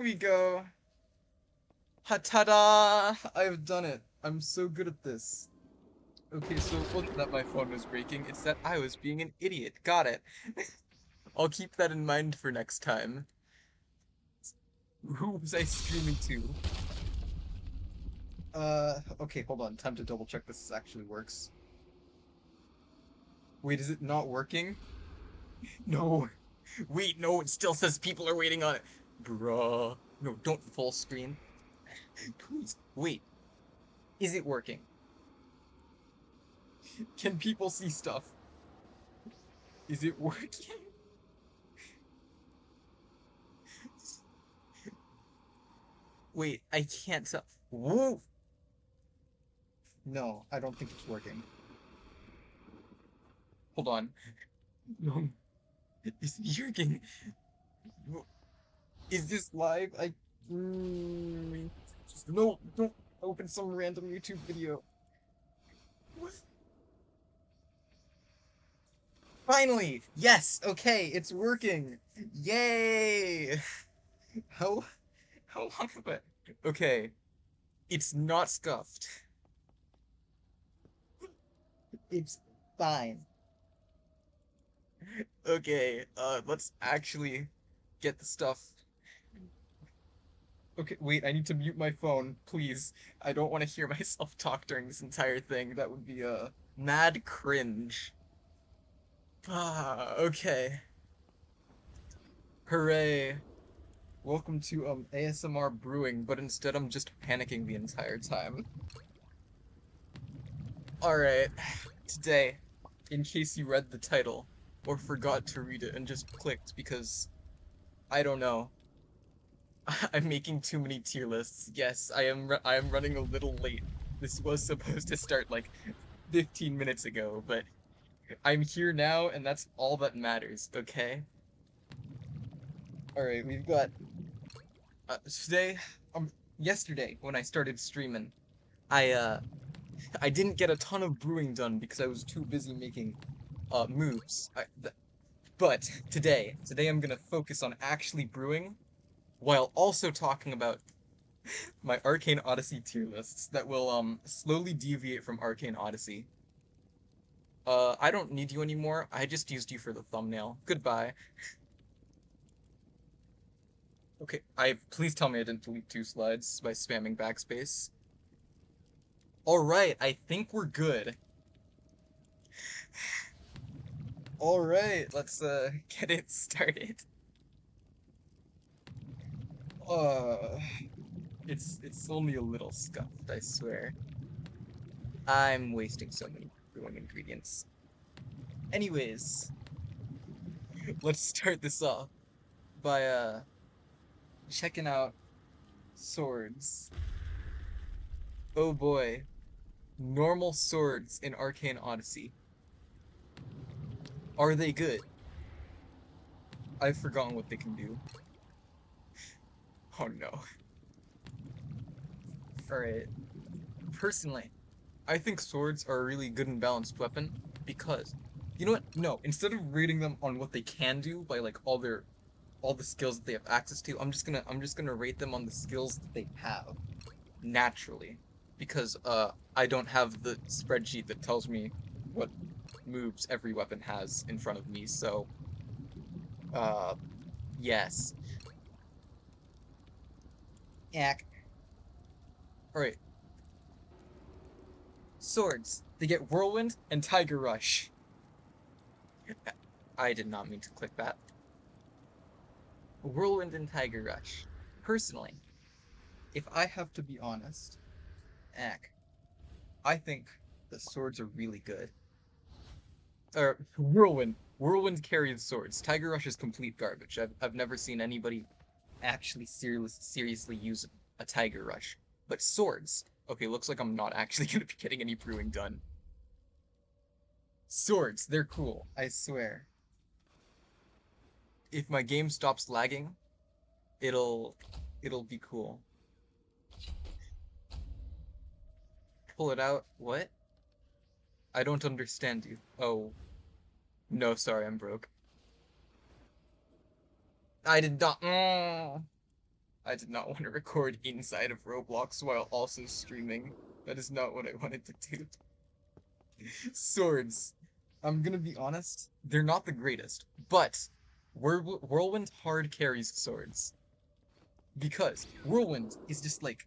we go. Ha-ta-da! I've done it. I'm so good at this. Okay, so it wasn't that my phone was breaking, it's that I was being an idiot. Got it. I'll keep that in mind for next time. Who was I streaming to? Okay, hold on. Time to double check this actually works. Wait, is it not working? No. Wait, no, it still says people are waiting on it. Bruh. No, don't full screen. Please. Wait, is it working? Can people see stuff? Is it working? Wait, I can't tell. Woo! No, I don't think it's working. Hold on. No, is it working? Is this live? No, don't open some random YouTube video. What? Finally! Yes! Okay, it's working! Yay! How how long have I... Okay, it's not scuffed. It's fine. Okay, let's actually get the stuff. Okay, wait, I need to mute my phone, please. I don't want to hear myself talk during this entire thing. That would be, mad cringe. Ah, okay. Hooray. Welcome to, ASMR Brewing, but instead I'm just panicking the entire time. Alright, today, in case you read the title, or forgot to read it and just clicked because, I don't know, I'm making too many tier lists. Yes, I am running a little late. This was supposed to start like 15 minutes ago, but I'm here now and that's all that matters, okay? All right, we've got today yesterday when I started streaming, I I didn't get a ton of brewing done because I was too busy making moves. But today I'm gonna focus on actually brewing while also talking about my Arcane Odyssey tier lists that will slowly deviate from Arcane Odyssey. I don't need you anymore. I just used you for the thumbnail. Goodbye. Okay, I please tell me I didn't delete two slides by spamming backspace. All right, I think we're good. All right, let's get it started. Uh, it's only a little scuffed, I swear. I'm wasting so many brewing ingredients. Anyways, let's start this off by checking out swords. Oh boy, normal swords in Arcane Odyssey. Are they good? I've forgotten what they can do. Oh no. Alright. Personally, I think swords are a really good and balanced weapon because, you know what? No, instead of rating them on what they can do by like all the skills that they have access to, I'm just gonna rate them on the skills that they have naturally because I don't have the spreadsheet that tells me what moves every weapon has in front of me. So uh yes. Yak. All right. Swords. They get Whirlwind and Tiger Rush. I did not mean to click that. Whirlwind and Tiger Rush. Personally, if I have to be honest, Ack, I think the swords are really good. Or Whirlwind. Whirlwind carries swords. Tiger Rush is complete garbage. I've never seen anybody actually seriously use a Tiger Rush. But swords. Okay, looks like I'm not actually gonna be getting any brewing done. Swords, they're cool, I swear. If my game stops lagging, it'll it'll be cool. Pull it out. What? I don't understand you. Oh, no, sorry, I'm broke. I did not. I did not want to record inside of Roblox while also streaming. That is not what I wanted to do. Swords. I'm gonna be honest, they're not the greatest, but Whirlwind hard carries swords. Because Whirlwind is just like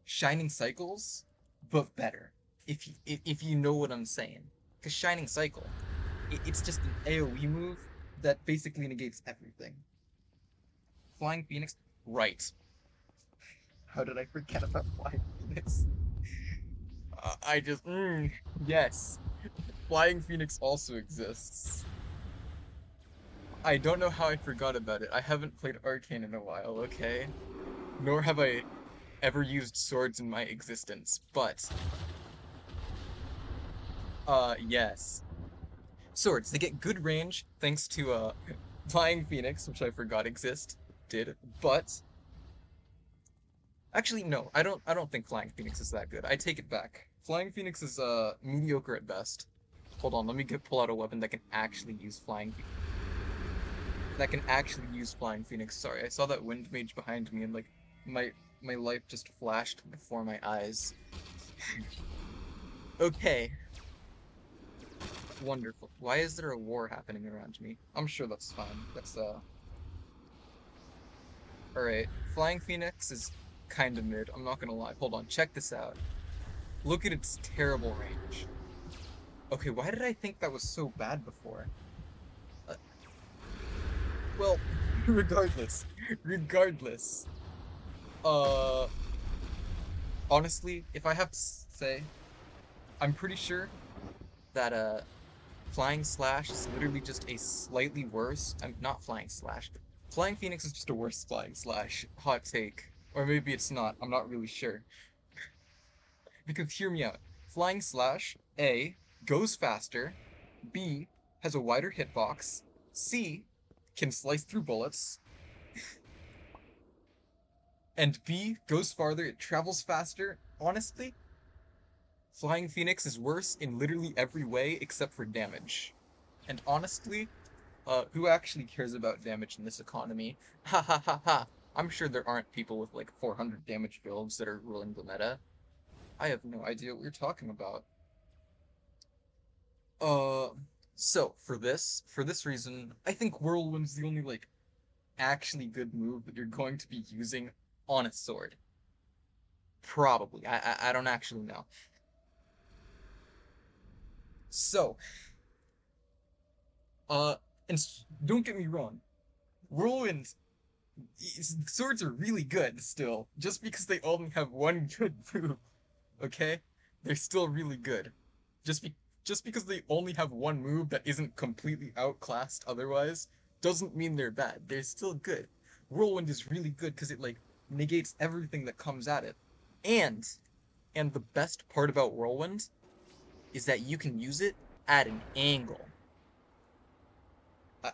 Shining Cycles, but better. If you know what I'm saying. Because Shining Cycle, it's just an AoE move that basically negates everything. Flying Phoenix, right. How did I forget about Flying Phoenix? I just, yes. Flying Phoenix also exists. I don't know how I forgot about it. I haven't played Arcane in a while, okay? Nor have I ever used swords in my existence, but, yes. Swords, they get good range thanks to, Flying Phoenix, which I forgot did, but actually, no, I don't think Flying Phoenix is that good. I take it back. Flying Phoenix is mediocre at best. Hold on, let me pull out a weapon that can actually use Flying Phoenix. Sorry, I saw that Wind Mage behind me and like my my life just flashed before my eyes. Okay, wonderful. Why is there a war happening around me? I'm sure that's fine. That's alright. Flying Phoenix is kinda mid, I'm not gonna lie. Hold on, check this out. Look at its terrible range. Okay, why did I think that was so bad before? Uh, well, regardless, regardless. Uh, honestly, if I have to say, I'm pretty sure that Flying Slash is literally just a slightly worse. I'm not Flying Slash. Flying Phoenix is just a worse Flying Slash. Hot take. Or maybe it's not. I'm not really sure. Because hear me out. Flying Slash, A, goes faster, B, has a wider hitbox, C, can slice through bullets, and B, goes farther, it travels faster. Honestly, Flying Phoenix is worse in literally every way except for damage. And honestly, who actually cares about damage in this economy? Ha ha ha ha. I'm sure there aren't people with like 400 damage builds that are ruling the meta. I have no idea what you're talking about. Uh, so for this reason, I think Whirlwind's the only like actually good move that you're going to be using on a sword. Probably. I don't actually know. So, uh, and don't get me wrong, Whirlwind swords are really good still, just because they only have one good move. Okay, they're still really good. Just be just because they only have one move that isn't completely outclassed otherwise, doesn't mean they're bad. They're still good. Whirlwind is really good because it like negates everything that comes at it. And and the best part about Whirlwind is that you can use it at an angle.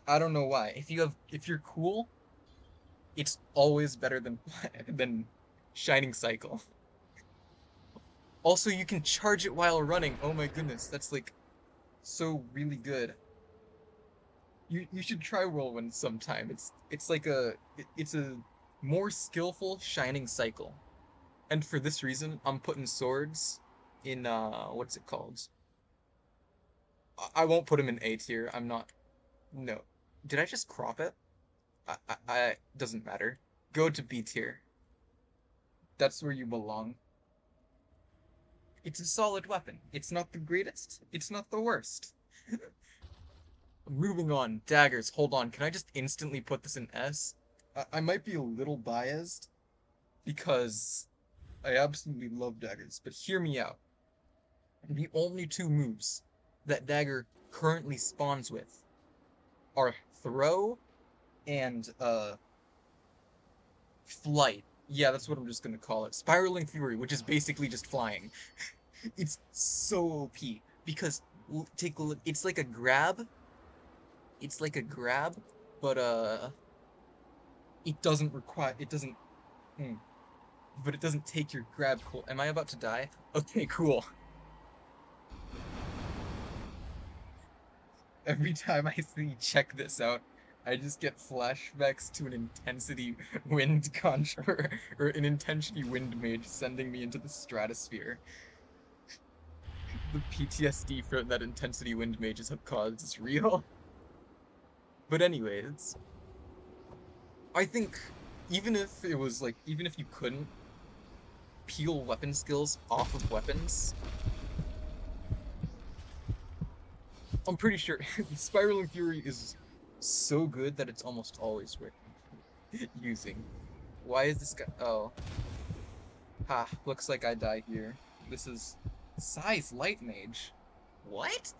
I don't know why. If you're cool, it's always better than than Shining Cycle. Also, you can charge it while running. Oh my goodness, that's like so really good. You should try Whirlwind sometime. It's a more skillful Shining Cycle. And for this reason, I'm putting swords in what's it called? I won't put them in A tier. I'm not. No. Did I just crop it? Doesn't matter. Go to B tier. That's where you belong. It's a solid weapon. It's not the greatest. It's not the worst. Moving on. Daggers. Hold on. Can I just instantly put this in S? I might be a little biased because I absolutely love daggers, but hear me out. The only two moves that dagger currently spawns with are throw and flight. Yeah, that's what I'm just gonna call it. Spiraling Fury, which is basically just flying. It's so OP because take a look. It's like a grab. It's like a grab, but it doesn't require. It doesn't. Hmm, but it doesn't take your grab. Cool. Am I about to die? Okay, cool. Every time I see check this out, I just get flashbacks to an intensity wind conjurer or an intensity wind mage sending me into the stratosphere. The PTSD from that intensity wind mages have caused is real. But anyways, I think even if it was like even if you couldn't peel weapon skills off of weapons, I'm pretty sure Spiraling Fury is so good that it's almost always worth using. Why is this guy? Oh, ha! Looks like I die here. This is size light mage. What?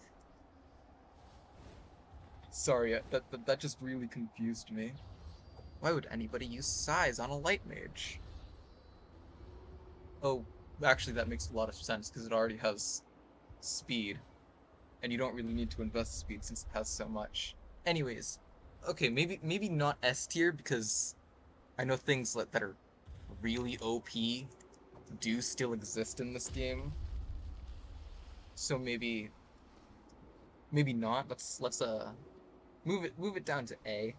Sorry, that just really confused me. Why would anybody use size on a light mage? Oh, actually, that makes a lot of sense because it already has speed, and you don't really need to invest speed since it has so much. Anyways, okay, maybe not S tier because I know things that are really OP do still exist in this game. So maybe not. Let's move it down to A.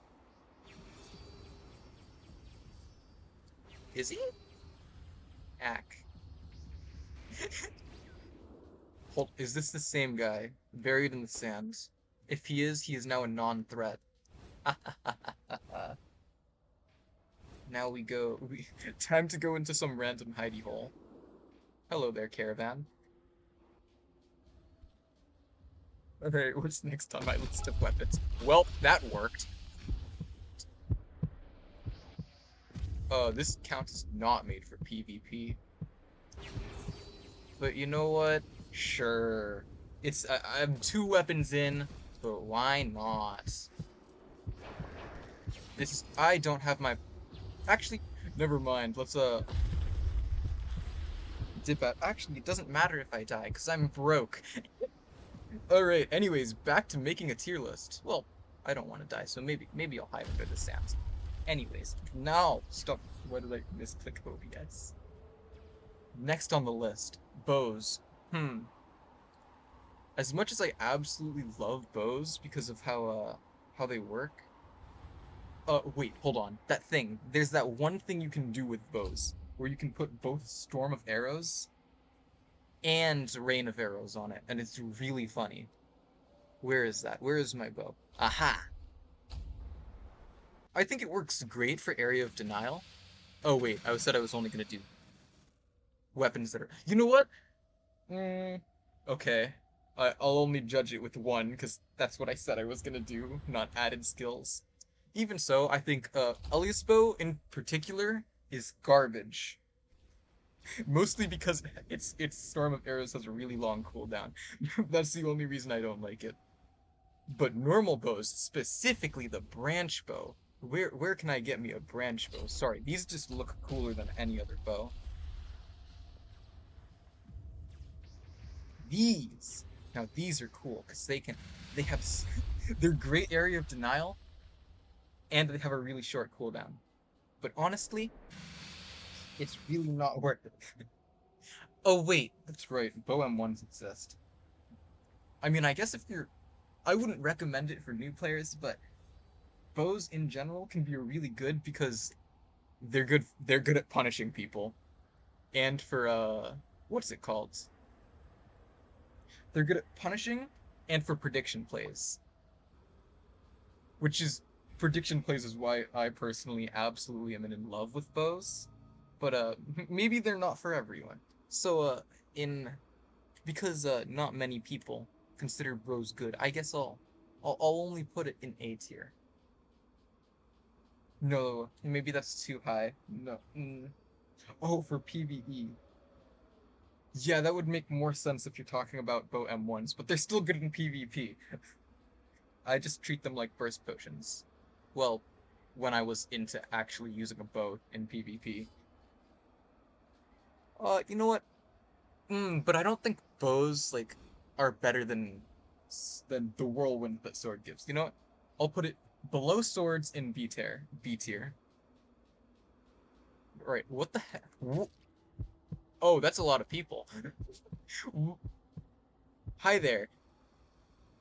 Is he? Ack. Hold, is this the same guy? Buried in the sand. If he is now a non-threat. Now time to go into some random hidey hole. Hello there, caravan. Okay, what's next on my list of weapons? Well, that worked. This count is not made for PvP. But you know what? Sure. I'm two weapons in, but why not? I don't have my, actually, never mind. Let's, dip out. Actually, it doesn't matter if I die, because I'm broke. Alright, anyways, back to making a tier list. Well, I don't want to die, so maybe I'll hide under the sands. Anyways, now, stop. Why did I misclick OBS? Next on the list, bows. Hmm. As much as I absolutely love bows because of how they work. Wait, hold on. That thing. There's that one thing you can do with bows where you can put both Storm of Arrows and Rain of Arrows on it, and it's really funny. Where is that? Where is my bow? Aha! I think it works great for Area of Denial. Oh wait, I said I was only gonna do weapons that are. You know what? Okay. I'll only judge it with one, because that's what I said I was gonna do, not added skills. Even so, I think Elias bow in particular is garbage. Mostly because its Storm of Arrows has a really long cooldown. That's the only reason I don't like it. But normal bows, specifically the branch bow. Where can I get me a branch bow? Sorry, these just look cooler than any other bow. These. Now these are cool because they have they're great area of denial and they have a really short cooldown. But honestly, it's really not worth it. Oh wait, that's right. Bow M1s exist. I mean, I guess if you're I wouldn't recommend it for new players, but bows in general can be really good because they're good at punishing people. And for what's it called? They're good at punishing and for prediction plays. Which is prediction plays is why I personally absolutely am in love with bows. But maybe they're not for everyone. So in because not many people consider bows good, I guess I'll only put it in A tier. No, maybe that's too high. No. Oh, for PvE. Yeah, that would make more sense if you're talking about bow M1s, but they're still good in PvP. I just treat them like burst potions. Well, when I was into actually using a bow in PvP. You know what? But I don't think bows like are better than the whirlwind that sword gives. You know what? I'll put it below swords in B tier. B tier. Right. What the heck? Oh, that's a lot of people. Hi there.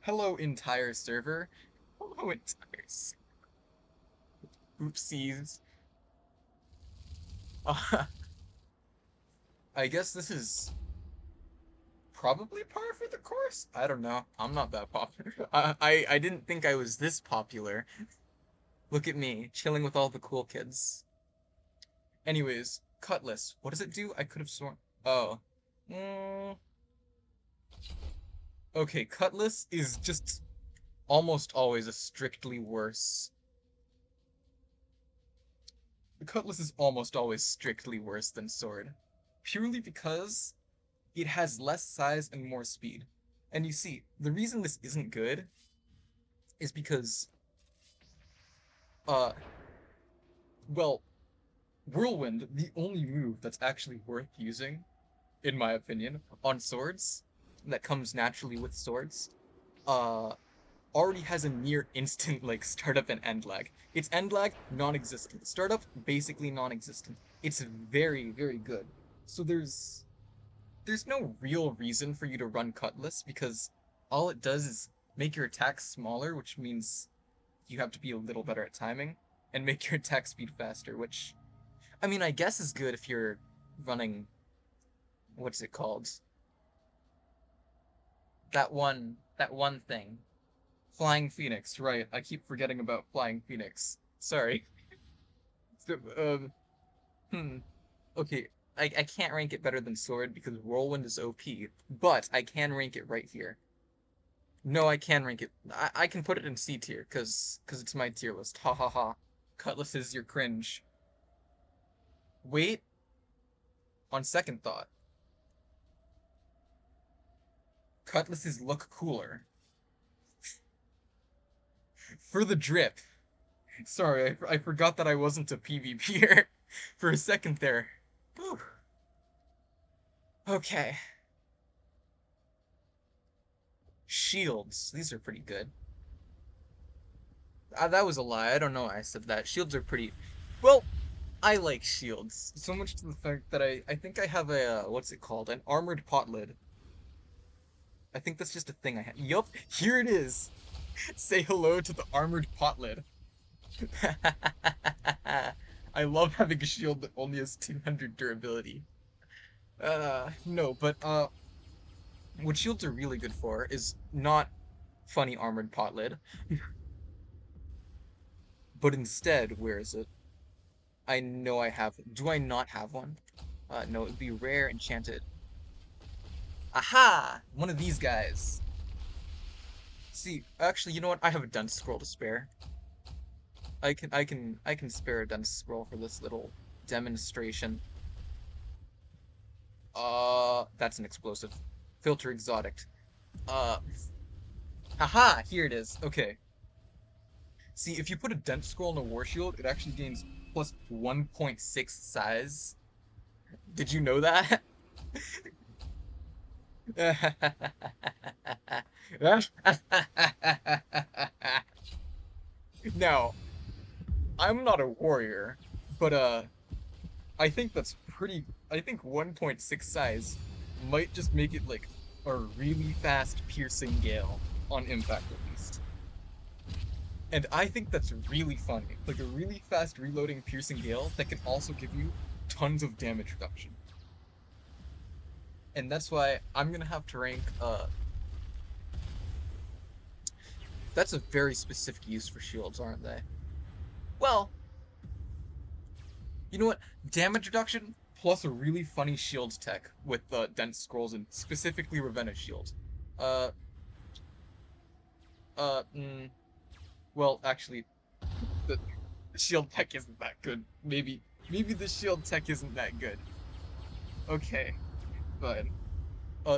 Hello, entire server. Hello, entire server. Oopsies. Uh, I guess this is probably par for the course. I don't know. I'm not that popular. I didn't think I was this popular. Look at me, chilling with all the cool kids. Anyways, Cutlass. What does it do? I could have sworn. Oh. Mm, okay, Cutlass is just almost always a strictly worse. The Cutlass is almost always strictly worse than Sword. Purely because it has less size and more speed. And you see, the reason this isn't good is because, uh, well, Whirlwind, the only move that's actually worth using, in my opinion, on swords, that comes naturally with swords, uh, already has a near instant, like, startup and end lag. Its end lag, non-existent. Startup, basically non-existent. It's very, very good. So there's no real reason for you to run Cutlass because all it does is make your attacks smaller, which means you have to be a little better at timing, and make your attack speed faster, which, I mean, I guess is good if you're running, what's it called? That one thing. Flying Phoenix, right. I keep forgetting about Flying Phoenix. Sorry. So, hmm. Okay, I can't rank it better than Sword because Whirlwind is OP, but I can rank it right here. No, I can rank it. I can put it in C tier, cause it's my tier list. Ha ha ha. Cutlass is your cringe. Wait, on second thought, Cutlasses look cooler. For the drip. Sorry, I forgot that I wasn't a PvPer for a second there. Whew. Okay. Shields. These are pretty good. That was a lie. I don't know why I said that. Shields are pretty. Well, I like shields. So much to the fact that I think I have a, what's it called? An armored pot lid. I think that's just a thing I have. Yup, here it is. Say hello to the armored pot lid. I love having a shield that only has 200 durability. No, but, what shields are really good for is not funny armored pot lid, but instead, where is it? I know I have. Do I not have one? No, it'd be rare enchanted. Aha! One of these guys. See, actually, you know what? I have a dunce scroll to spare. I can spare a dunce scroll for this little demonstration. That's an explosive. Filter exotic. Uh, haha! Here it is. Okay. See, if you put a dunce scroll in a war shield, it actually gains plus 1.6 size. Did you know that? Now, I'm not a warrior, but I think that's pretty. I think 1.6 size might just make it like a really fast piercing gale on impact at least. And I think that's really funny. Like a really fast reloading piercing gale that can also give you tons of damage reduction. And that's why I'm gonna have to rank that's a very specific use for shields, aren't they? Well, you know what? Damage reduction plus a really funny shield tech with dense scrolls and specifically Ravenna shield. Uh, uh, mm, well, actually, the shield tech isn't that good. Maybe the shield tech isn't that good. Okay, fine.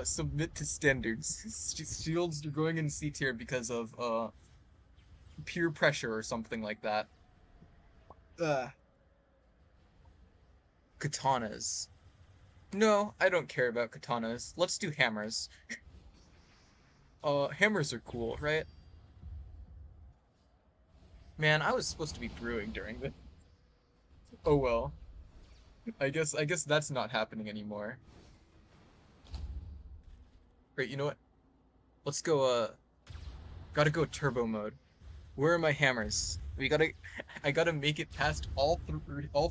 Submit to standards. Shields are going in C tier because of peer pressure or something like that. Uh, Katanas. No, I don't care about katanas. Let's do hammers. Hammers are cool, right? Man, I was supposed to be brewing during this. Oh well. I guess that's not happening anymore. Great, you know what? Let's go gotta go turbo mode. Where are my hammers? I gotta make it past all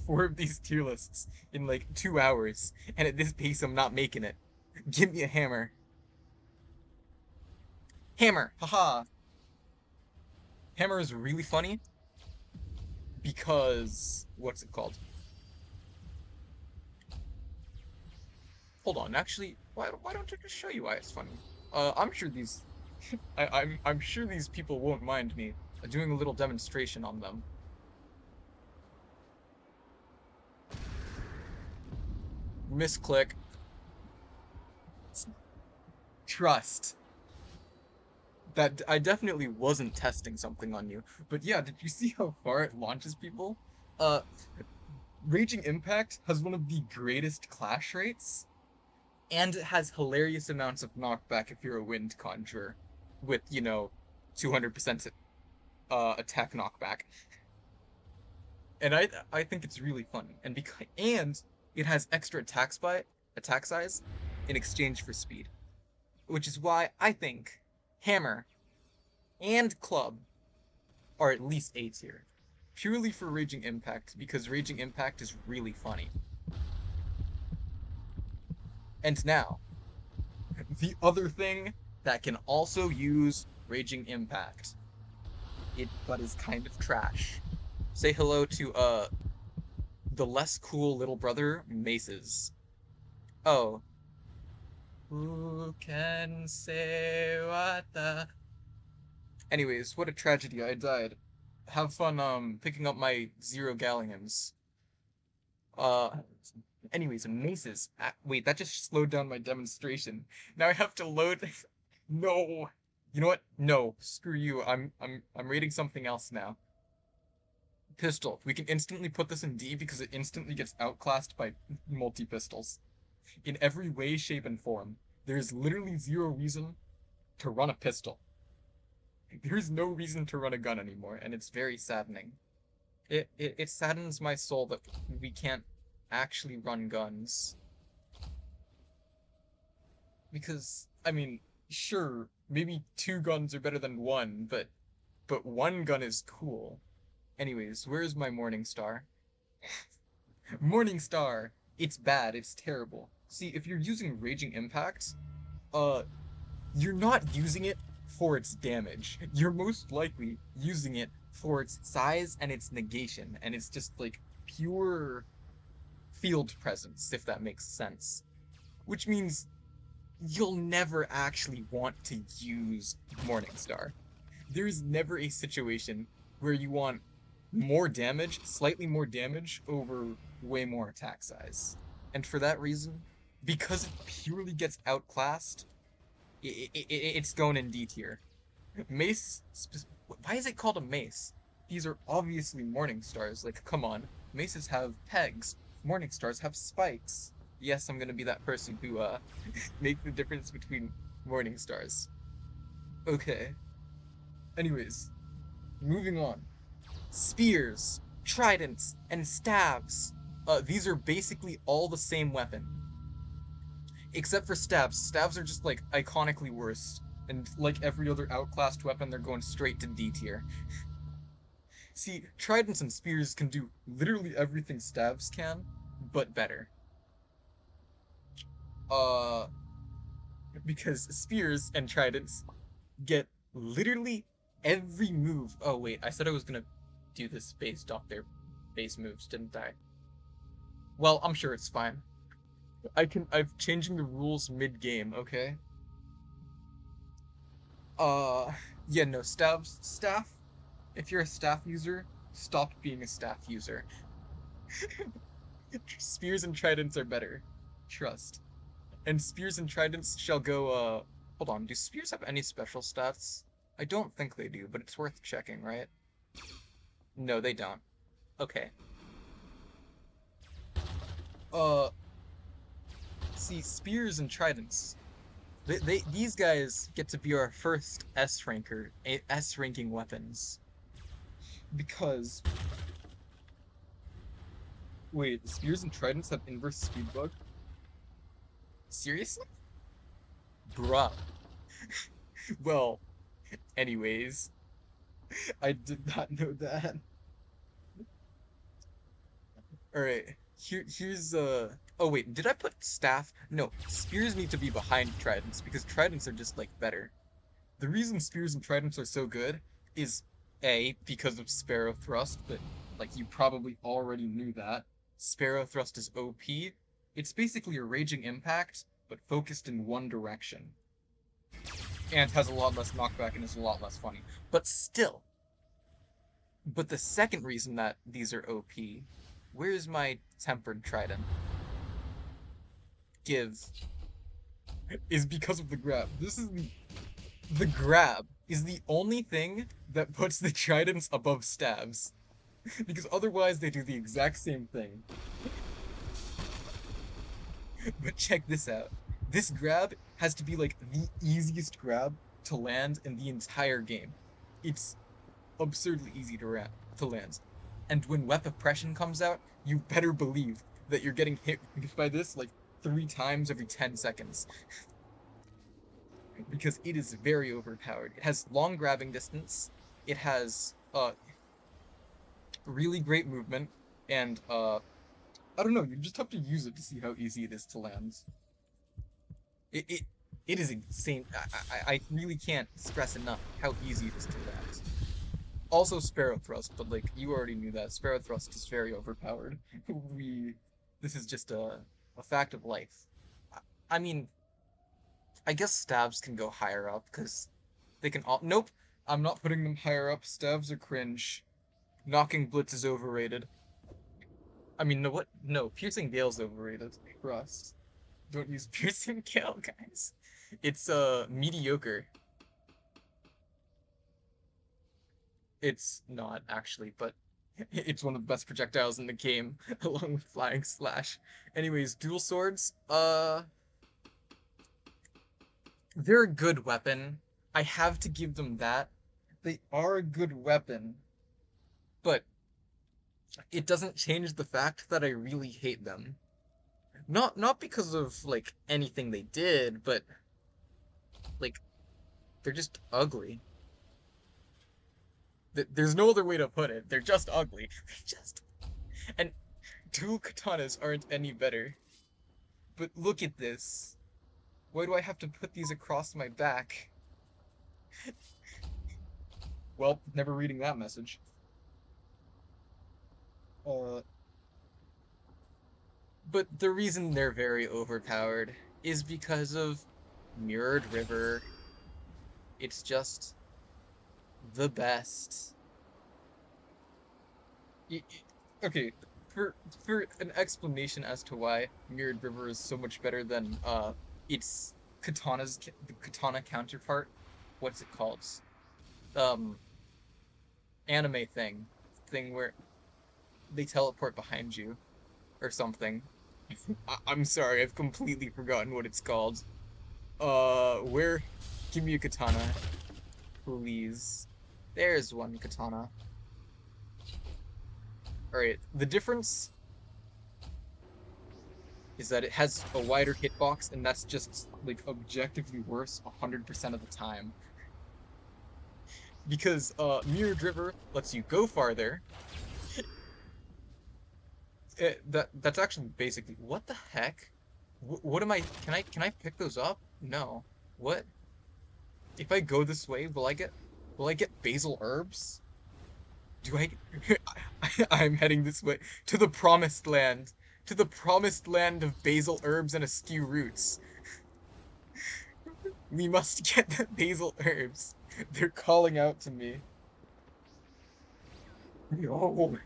four of these tier lists in like 2 hours, and at this pace, I'm not making it. Give me a hammer. Hammer, haha. Hammer is really funny because what's it called? Hold on, actually, why don't I just show you why it's funny? I'm sure these I'm sure these people won't mind me doing a little demonstration on them. Misclick. Trust. That I definitely wasn't testing something on you. But yeah, did you see how far it launches people? Uh, Raging Impact has one of the greatest clash rates, and it has hilarious amounts of knockback if you're a wind conjurer with, 200% attack knockback. And I think it's really funny. And it has extra attack size in exchange for speed, which is why I think Hammer and Club are at least A tier. Purely for Raging Impact, because Raging Impact is really funny. And now, the other thing that can also use Raging Impact, but is kind of trash. Say hello to the less cool little brother, Maces. Oh. Who can say what the Anyways, what a tragedy, I died. Have fun picking up my 0 galleons. Uh Anyways, maces. Wait, that just slowed down my demonstration. Now I have to load. No. You know what? No. Screw you. I'm reading something else now. Pistol. We can instantly put this in D because it instantly gets outclassed by multi-pistols. In every way, shape, and form. There is literally zero reason to run a pistol. There's no reason to run a gun anymore, and it's very saddening. It saddens my soul that we can't actually run guns. Because, I mean, sure, maybe 2 guns are better than one, but 1 gun is cool. Anyways, where's my Morning Star? Morning Star! It's bad, it's terrible. See, if you're using Raging Impact, uh, you're not using it for its damage. You're most likely using it for its size and its negation, and it's just like pure field presence, if that makes sense. Which means you'll never actually want to use Morningstar. There is never a situation where you want more damage, slightly more damage, over way more attack size. And for that reason, because it purely gets outclassed, it's going in D tier. Mace, why is it called a mace? These are obviously morning stars. Like, come on. Maces have pegs. Morning stars have spikes. Yes, I'm gonna be that person who make the difference between morning stars. Okay. Anyways, moving on. Spears, tridents, and staves. These are basically all the same weapon. Except for staves. Staves are just like iconically worse. And like every other outclassed weapon, they're going straight to D tier. See, tridents and spears can do literally everything staves can, but better. Uh, because spears and tridents get literally every move. Oh wait, I said I was gonna do this based off their base moves, didn't I? Well, I'm sure it's fine. I'm changing the rules mid-game, okay? Uh, yeah, no, staff. If you're a staff user, stop being a staff user. Spears and tridents are better. Trust. And spears and tridents shall go, hold on, do spears have any special stats? I don't think they do, but it's worth checking, right? No, they don't. Okay. Uh, See, spears and tridents. These guys get to be our first S ranking weapons. Because, wait, spears and tridents have inverse speed bug? Seriously? Bruh. Well, anyways, I did not know that. All right. Here's oh wait, did I put staff? No, spears need to be behind tridents because tridents are just like better. The reason spears and tridents are so good is A, because of Sparrow Thrust, but like you probably already knew that. Sparrow Thrust is OP. It's basically a raging impact, but focused in one direction. And has a lot less knockback and is a lot less funny. But still, but the second reason that these are OP, where's my tempered trident? Give is because of the grab. This is the grab is the only thing that puts the tridents above stabs. Because otherwise they do the exact same thing. But check this out. This grab has to be like the easiest grab to land in the entire game. It's absurdly easy to land. And when Web Oppression comes out, you better believe that you're getting hit by this like 3 times every 10 seconds. Because it is very overpowered. It has long grabbing distance. It has really great movement, and I don't know. You just have to use it to see how easy it is to land. It it, it is insane. I really can't stress enough how easy it is to land. Also Sparrow Thrust, but like you already knew that Sparrow Thrust is very overpowered. We this is just a fact of life. I mean, I guess stabs can go higher up because they can all. Nope, I'm not putting them higher up. Stabs are cringe. Knocking Blitz is overrated. I mean, no, what? No, Piercing Gale's overrated. Trust. Don't use Piercing Gale, guys. It's mediocre. It's not actually, but it's one of the best projectiles in the game, along with Flying Slash. Anyways, dual swords. They're a good weapon. I have to give them that. They are a good weapon, but it doesn't change the fact that I really hate them. Not because of like anything they did, but like they're just ugly. There's no other way to put it. They're just ugly. They just and dual katanas aren't any better. But look at this. Why do I have to put these across my back? Well, never reading that message. Uh, but the reason they're very overpowered is because of Mirrored River. It's just the best. Okay, for an explanation as to why Mirrored River is so much better than its the katana counterpart. What's it called? Um, Anime thing where they teleport behind you or something. I'm sorry, I've completely forgotten what it's called. Where? Give me a katana, please. There's one katana. Alright, the difference is that it has a wider hitbox, and that's just, like, objectively worse 100% of the time. Because, Mirrored River lets you go farther. That's actually basically... What the heck? What am I... Can I pick those up? No. What? If I go this way, will I get basil herbs? Do I I'm heading this way to the promised land. To the promised land of basil herbs and askew roots. We must get the basil herbs. They're calling out to me. No.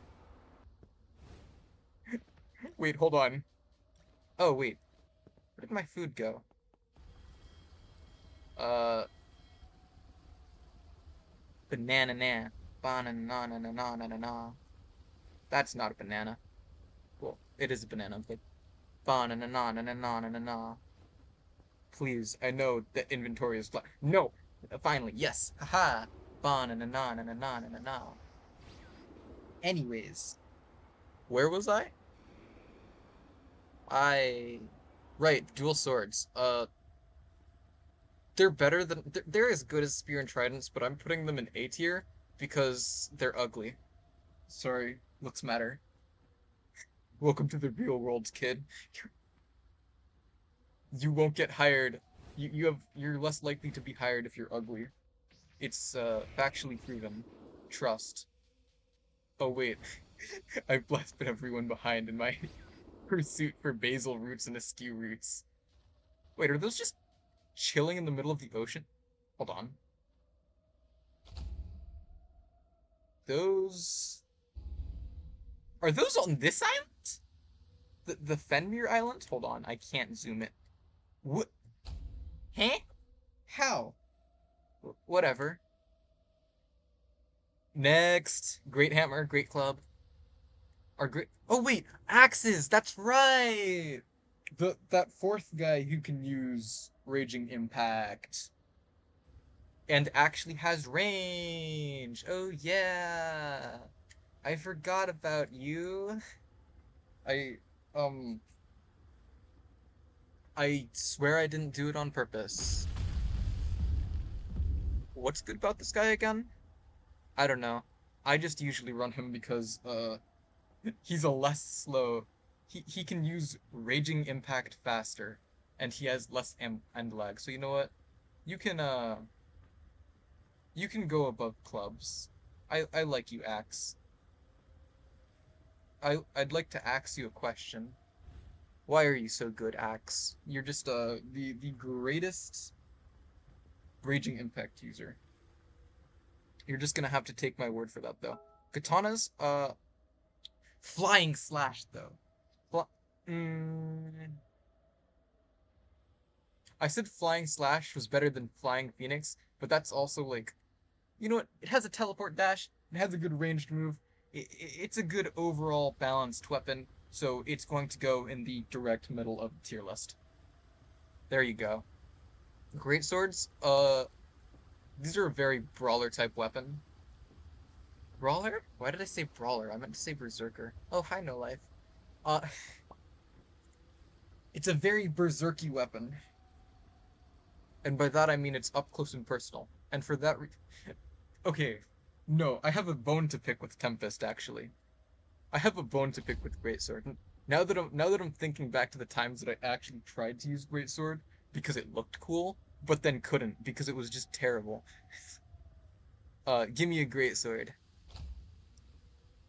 Wait, hold on. Oh, wait. Where did my food go? Uh, banana na. Banana na na na na na na. That's not a banana. Well, it is a banana, but banana na na na na na na na. Please, I know that inventory is flat. No! Finally, yes! Haha! Banana na na na na na na na. Anyways, where was I? I... Right, dual swords. They're better than... They're as good as spear and tridents, but I'm putting them in A tier Because they're ugly. Sorry, looks matter. Welcome to the real world, kid. You won't get hired. You're less likely to be hired if you're ugly. It's factually proven. Trust. Oh wait, I've left everyone behind in my pursuit for basil roots and askew roots. Wait, are those just chilling in the middle of the ocean? Hold on. Those are those on this island? The Fenrir Island? Hold on, I can't zoom it. What? Huh? How? Whatever. Next. Great hammer, great club. Our great. Oh wait, axes. That's right. That fourth guy who can use raging impact and actually has range. Oh yeah. I forgot about you. I um I swear I didn't do it on purpose. What's good about this guy again? I don't know. I just usually run him because he's a less slow. He can use raging impact faster, and he has less end lag. So you know what? You can uh you can go above clubs. I like you, Axe. I'd like to ask you a question. Why are you so good, Axe? You're just the greatest raging impact user. You're just gonna have to take my word for that though. Katanas, flying slash though. Fl mm, I said flying slash was better than flying phoenix, but that's also like, you know what? It has a teleport dash. It has a good ranged move. It's a good overall balanced weapon, so it's going to go in the direct middle of the tier list. There you go. Great swords. These are a very brawler type weapon. Brawler? Why did I say brawler? I meant to say berserker. Oh, hi, no life. Uh, it's a very berserky weapon, and by that I mean it's up close and personal. And for that, okay, no, I have a bone to pick with Tempest. Actually, I have a bone to pick with Greatsword. Now that I'm thinking back to the times that I actually tried to use Greatsword because it looked cool, but then couldn't because it was just terrible. Give me a Greatsword.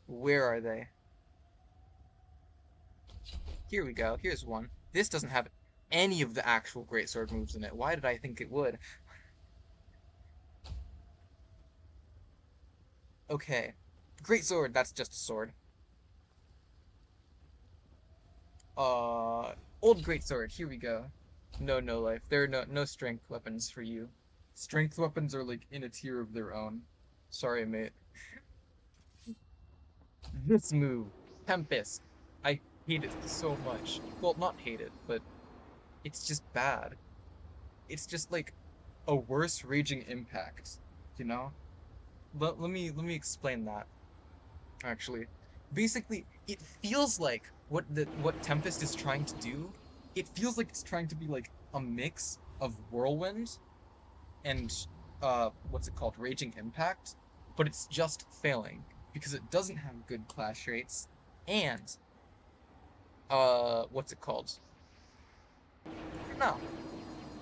Where are they? Here we go. Here's one. This doesn't have any of the actual Greatsword moves in it. Why did I think it would? Okay. Greatsword, that's just a sword. Old Greatsword, here we go. No, no life. There are no strength weapons for you. Strength weapons are like in a tier of their own. Sorry, mate. This move, Tempest. I hate it so much. Well, not hate it, but it's just bad. It's just like a worse raging impact, you know? Let me explain that, actually. Basically, it feels like what Tempest is trying to do, it feels like it's trying to be like a mix of Whirlwind and what's it called? Raging Impact, but it's just failing because it doesn't have good clash rates and what's it called? No,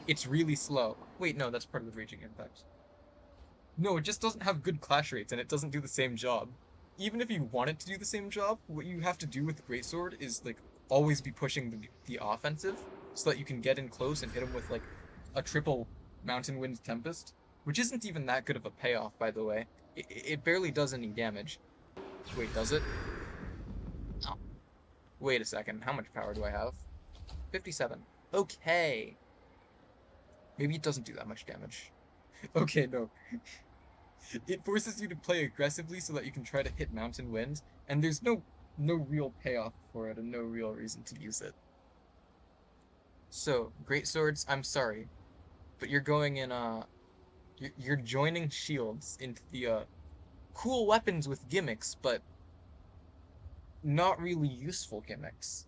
it's really slow. Wait, no, that's part of the Raging Impact. No, it just doesn't have good clash rates and it doesn't do the same job. Even if you want it to do the same job, what you have to do with Greatsword is like always be pushing the offensive so that you can get in close and hit him with like a triple Mountain Wind Tempest, which isn't even that good of a payoff, by the way. It barely does any damage. Wait, does it? Oh, wait a second. How much power do I have? 57. Okay. Maybe it doesn't do that much damage. Okay, no. It forces you to play aggressively so that you can try to hit Mountain Wind, and there's no real payoff for it and no real reason to use it. So, Great Swords, I'm sorry, but you're going in you're joining shields into the cool weapons with gimmicks, but not really useful gimmicks.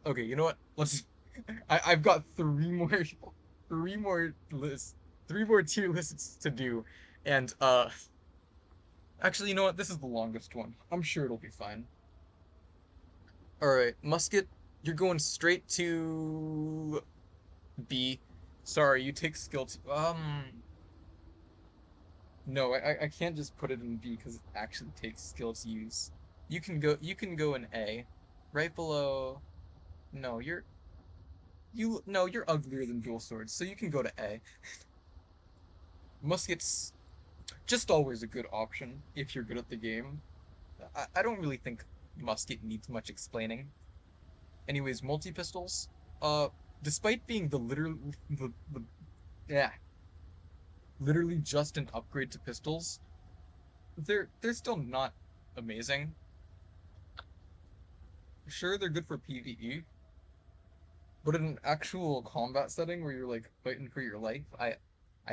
Okay, you know what? Let's I've got three more three more lists, three more tier lists to do, And actually, you know what? This is the longest one. I'm sure it'll be fine. All right, musket. You're going straight to B. Sorry, you take skill t no, I can't just put it in B because it actually takes skill to use. You can go in A. Right below. No, you're uglier than dual swords, so you can go to A. Musket's just always a good option if you're good at the game. I don't really think musket needs much explaining. Anyways, multi-pistols, uh, despite being the yeah, literally just an upgrade to pistols, they're still not amazing. Sure, they're good for PvE, but in an actual combat setting where you're like fighting for your life, I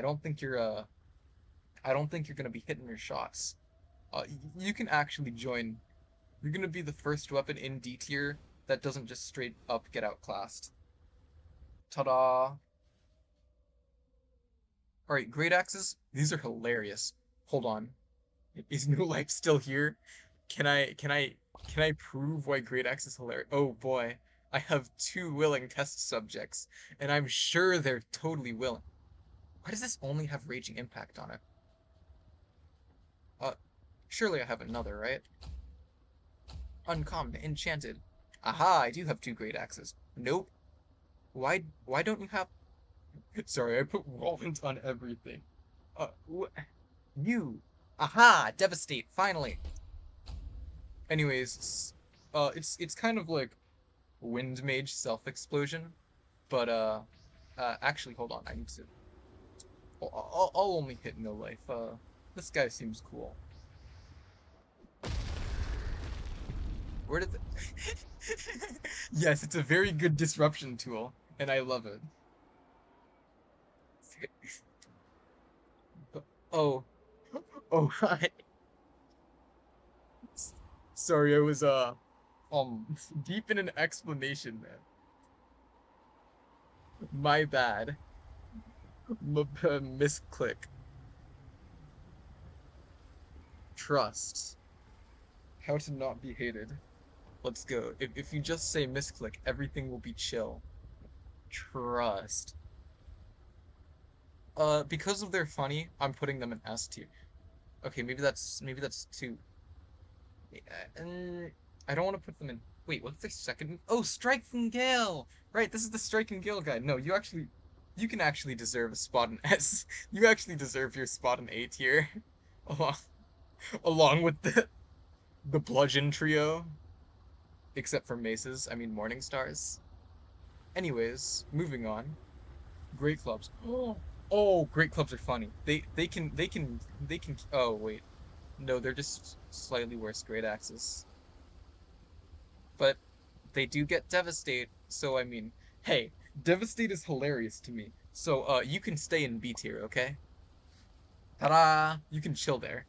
don't think I don't think you're gonna be hitting your shots. You can actually join. You're gonna be the first weapon in D tier that doesn't just straight up get outclassed. Ta-da! Alright, great axes. These are hilarious. Hold on. Is New Life still here? Can I prove why great axe is hilarious? Oh boy. I have two willing test subjects, and I'm sure they're totally willing. Why does this only have raging impact on it? Uh, surely I have another, right? Uncommon, enchanted. Aha, I do have two great axes. Nope. Why don't you have Sorry, I put Roland on everything. You. Aha! Devastate, finally. Anyways, it's kind of like Wind Mage Self-Explosion, but actually, hold on, I need to. I'll only hit no life. This guy seems cool. Where did the... Yes, it's a very good disruption tool, and I love it. Oh, oh, hi. Sorry, I was deep in an explanation, man. My bad. Misclick. Trust. How to not be hated. Let's go. If you just say misclick, everything will be chill. Trust. Because of their funny, I'm putting them in S tier. Okay, maybe that's two. I don't want to put them in. Wait, what's their second? Oh, Strike and Gale. Right, this is the Strike and Gale guy. No, you can actually deserve a spot in S. You actually deserve your spot in A tier, along along with the bludgeon trio, except for maces. I mean morning stars. Anyways, moving on. Great clubs. Oh, great clubs are funny. They can. Oh wait, no, they're just slightly worse great axes. But they do get devastate. So I mean, hey, devastate is hilarious to me. So you can stay in B tier, okay? Ta-da! You can chill there.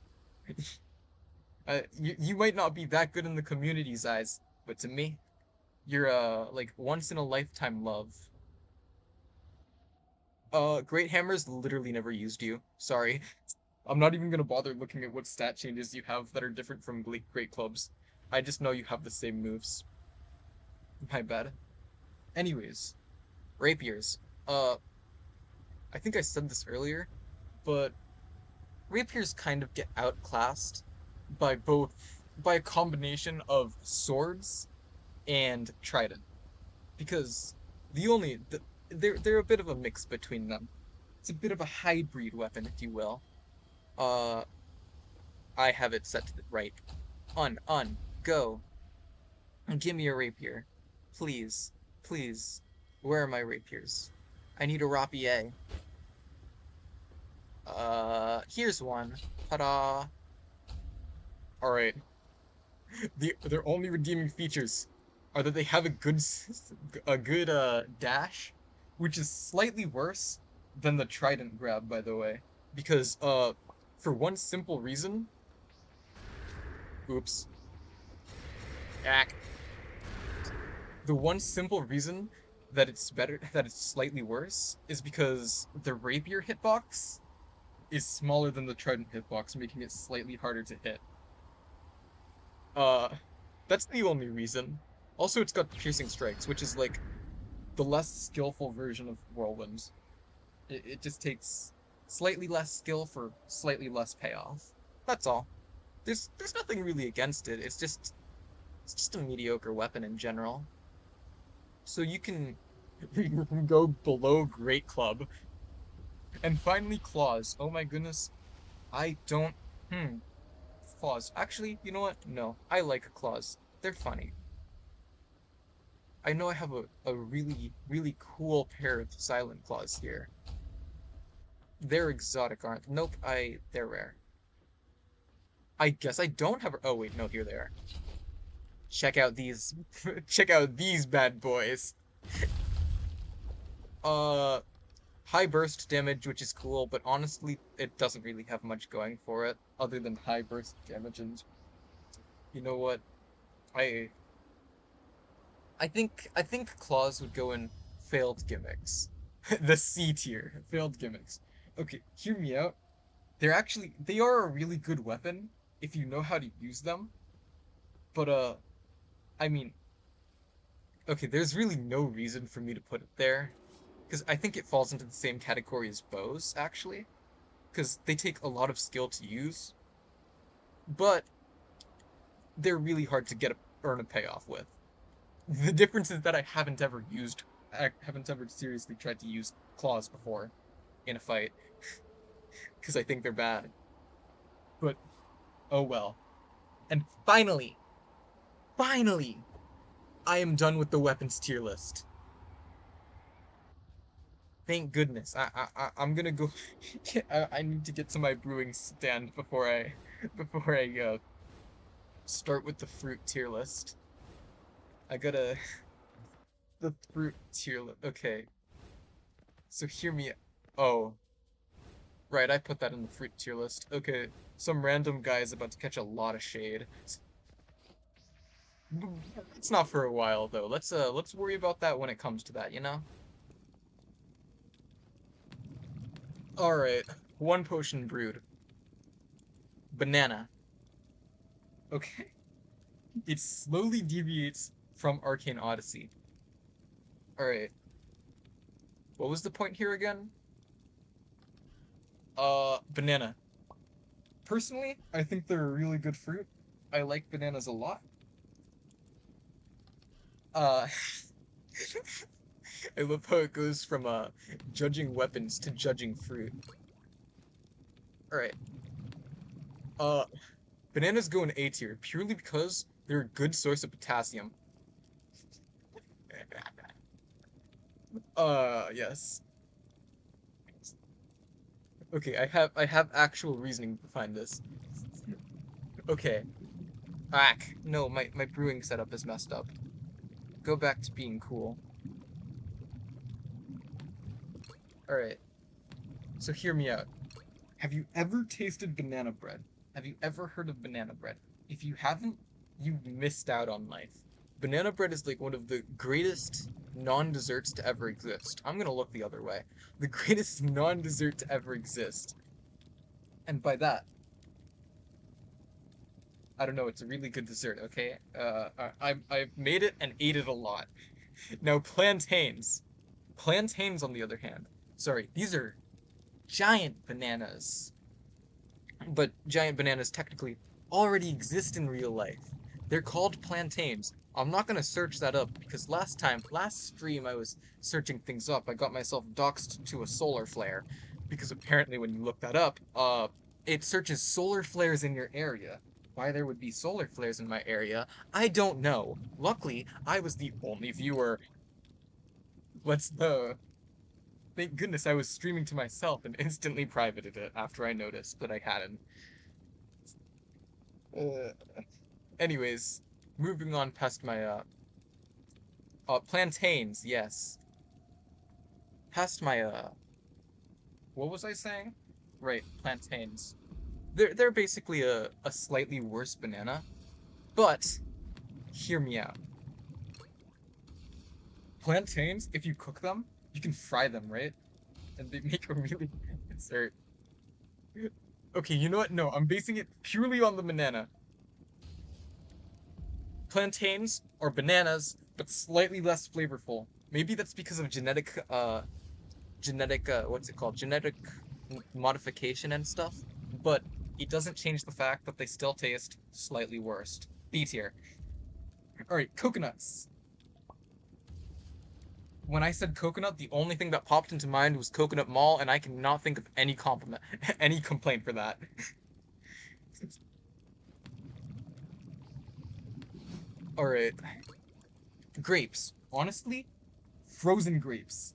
You might not be that good in the community's eyes, but to me, you're like once in a lifetime love. Great Hammers literally never used you. Sorry. I'm not even gonna bother looking at what stat changes you have that are different from Great Clubs. I just know you have the same moves. My bad. Anyways, rapiers. Uh, I think I said this earlier, but rapiers kind of get outclassed by a combination of swords and trident because they're a bit of a mix between them. It's a bit of a hybrid weapon, if you will. Uh, I have it set to the right. Go. Give me a rapier. Please. Please. Where are my rapiers? I need a rapier. Here's one. Ta-da. Alright. Their only redeeming features are that they have a good dash, which is slightly worse than the trident grab, by the way. Because for one simple reason. Oops. Ack. The one simple reason that it's slightly worse is because the rapier hitbox is smaller than the Trident hitbox, making it slightly harder to hit. Uh, that's the only reason. Also, it's got piercing strikes, which is like the less skillful version of Whirlwind. It just takes slightly less skill for slightly less payoff. That's all. There's nothing really against it. It's just a mediocre weapon in general. So you can go below Great Club and finally claws. Oh my goodness. I don't hmm claws. Actually, you know what? No. I like claws. They're funny. I know I have a really, really cool pair of silent claws here. They're exotic, aren't? Nope, they're rare. I guess I don't have. Oh wait, no, here they are. Check out these, check out these bad boys. Uh, high burst damage, which is cool, but honestly, it doesn't really have much going for it, other than high burst damage. And you know what? I I think claws would go in failed gimmicks, the C tier, failed gimmicks. Okay, hear me out. They are a really good weapon if you know how to use them. But I mean, okay, there's really no reason for me to put it there, because I think it falls into the same category as bows, actually, because they take a lot of skill to use, but they're really hard to earn a payoff with. The difference is that I haven't ever seriously tried to use claws before in a fight, because I think they're bad. But oh well. And finally, I am done with the weapons tier list. Thank goodness. I'm gonna go. I need to get to my brewing stand before I before I start with the fruit tier list. I gotta the fruit tier list. Okay, so hear me. Oh, right. I put that in the fruit tier list. Okay, some random guy is about to catch a lot of shade. It's not for a while though. Let's worry about that when it comes to that. You know. All right. One potion brewed. Banana. Okay. It slowly deviates from Arcane Odyssey. Alright. What was the point here again? Banana. Personally, I think they're a really good fruit. I like bananas a lot. Uh, I love how it goes from judging weapons to judging fruit. Alright. Uh, bananas go in A tier purely because they're a good source of potassium. Yes. Okay, I have actual reasoning behind this. Okay. No, my brewing setup is messed up. Go back to being cool. Alright, so hear me out. Have you ever tasted banana bread? Have you ever heard of banana bread? If you haven't, you've missed out on life. Banana bread is like one of the greatest non-desserts to ever exist. I'm gonna look the other way. The greatest non-dessert to ever exist. And by that, I don't know, it's a really good dessert, okay? I've made it and ate it a lot. Now, plantains. Plantains, on the other hand. Sorry, these are giant bananas. But giant bananas technically already exist in real life. They're called plantains. I'm not gonna search that up because last stream I was searching things up. I got myself doxxed to a solar flare because apparently when you look that up, it searches solar flares in your area. Why there would be solar flares in my area, I don't know. Luckily, I was the only viewer. Let's Thank goodness I was streaming to myself and instantly privated it after I noticed that I hadn't. Uh, anyways, moving on past my plantains, yes. Past my what was I saying? Right, plantains. They're basically a slightly worse banana, but hear me out. Plantains, if you cook them, you can fry them, right? And they make a really good dessert. Okay, you know what? No, I'm basing it purely on the banana. Plantains are bananas, but slightly less flavorful. Maybe that's because of what's it called? Genetic modification and stuff. But it doesn't change the fact that they still taste slightly worse. B tier. All right, coconuts. When I said coconut, the only thing that popped into mind was Coconut Mall, and I cannot think of any compliment, any complaint for that. All right, grapes. Honestly, frozen grapes.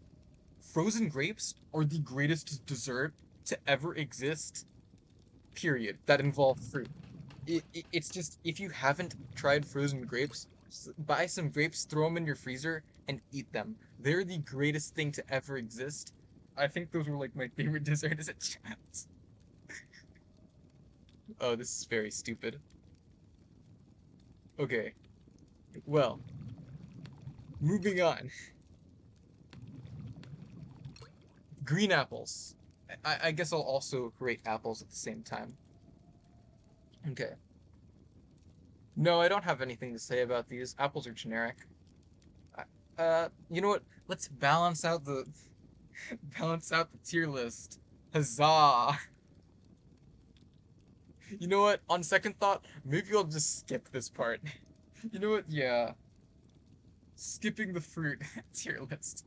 Frozen grapes are the greatest dessert to ever exist, period, that involve fruit. It's just, if you haven't tried frozen grapes, buy some grapes, throw them in your freezer, and eat them. They're the greatest thing to ever exist. I think those were like my favorite dessert as a child. Oh, this is very stupid. Okay, well, moving on. Green apples. I guess I'll also rate apples at the same time. Okay. No, I don't have anything to say about these. Apples are generic. You know what? Let's balance out the tier list. Huzzah! You know what? On second thought, maybe I'll just skip this part. You know what? Yeah. Skipping the fruit tier list.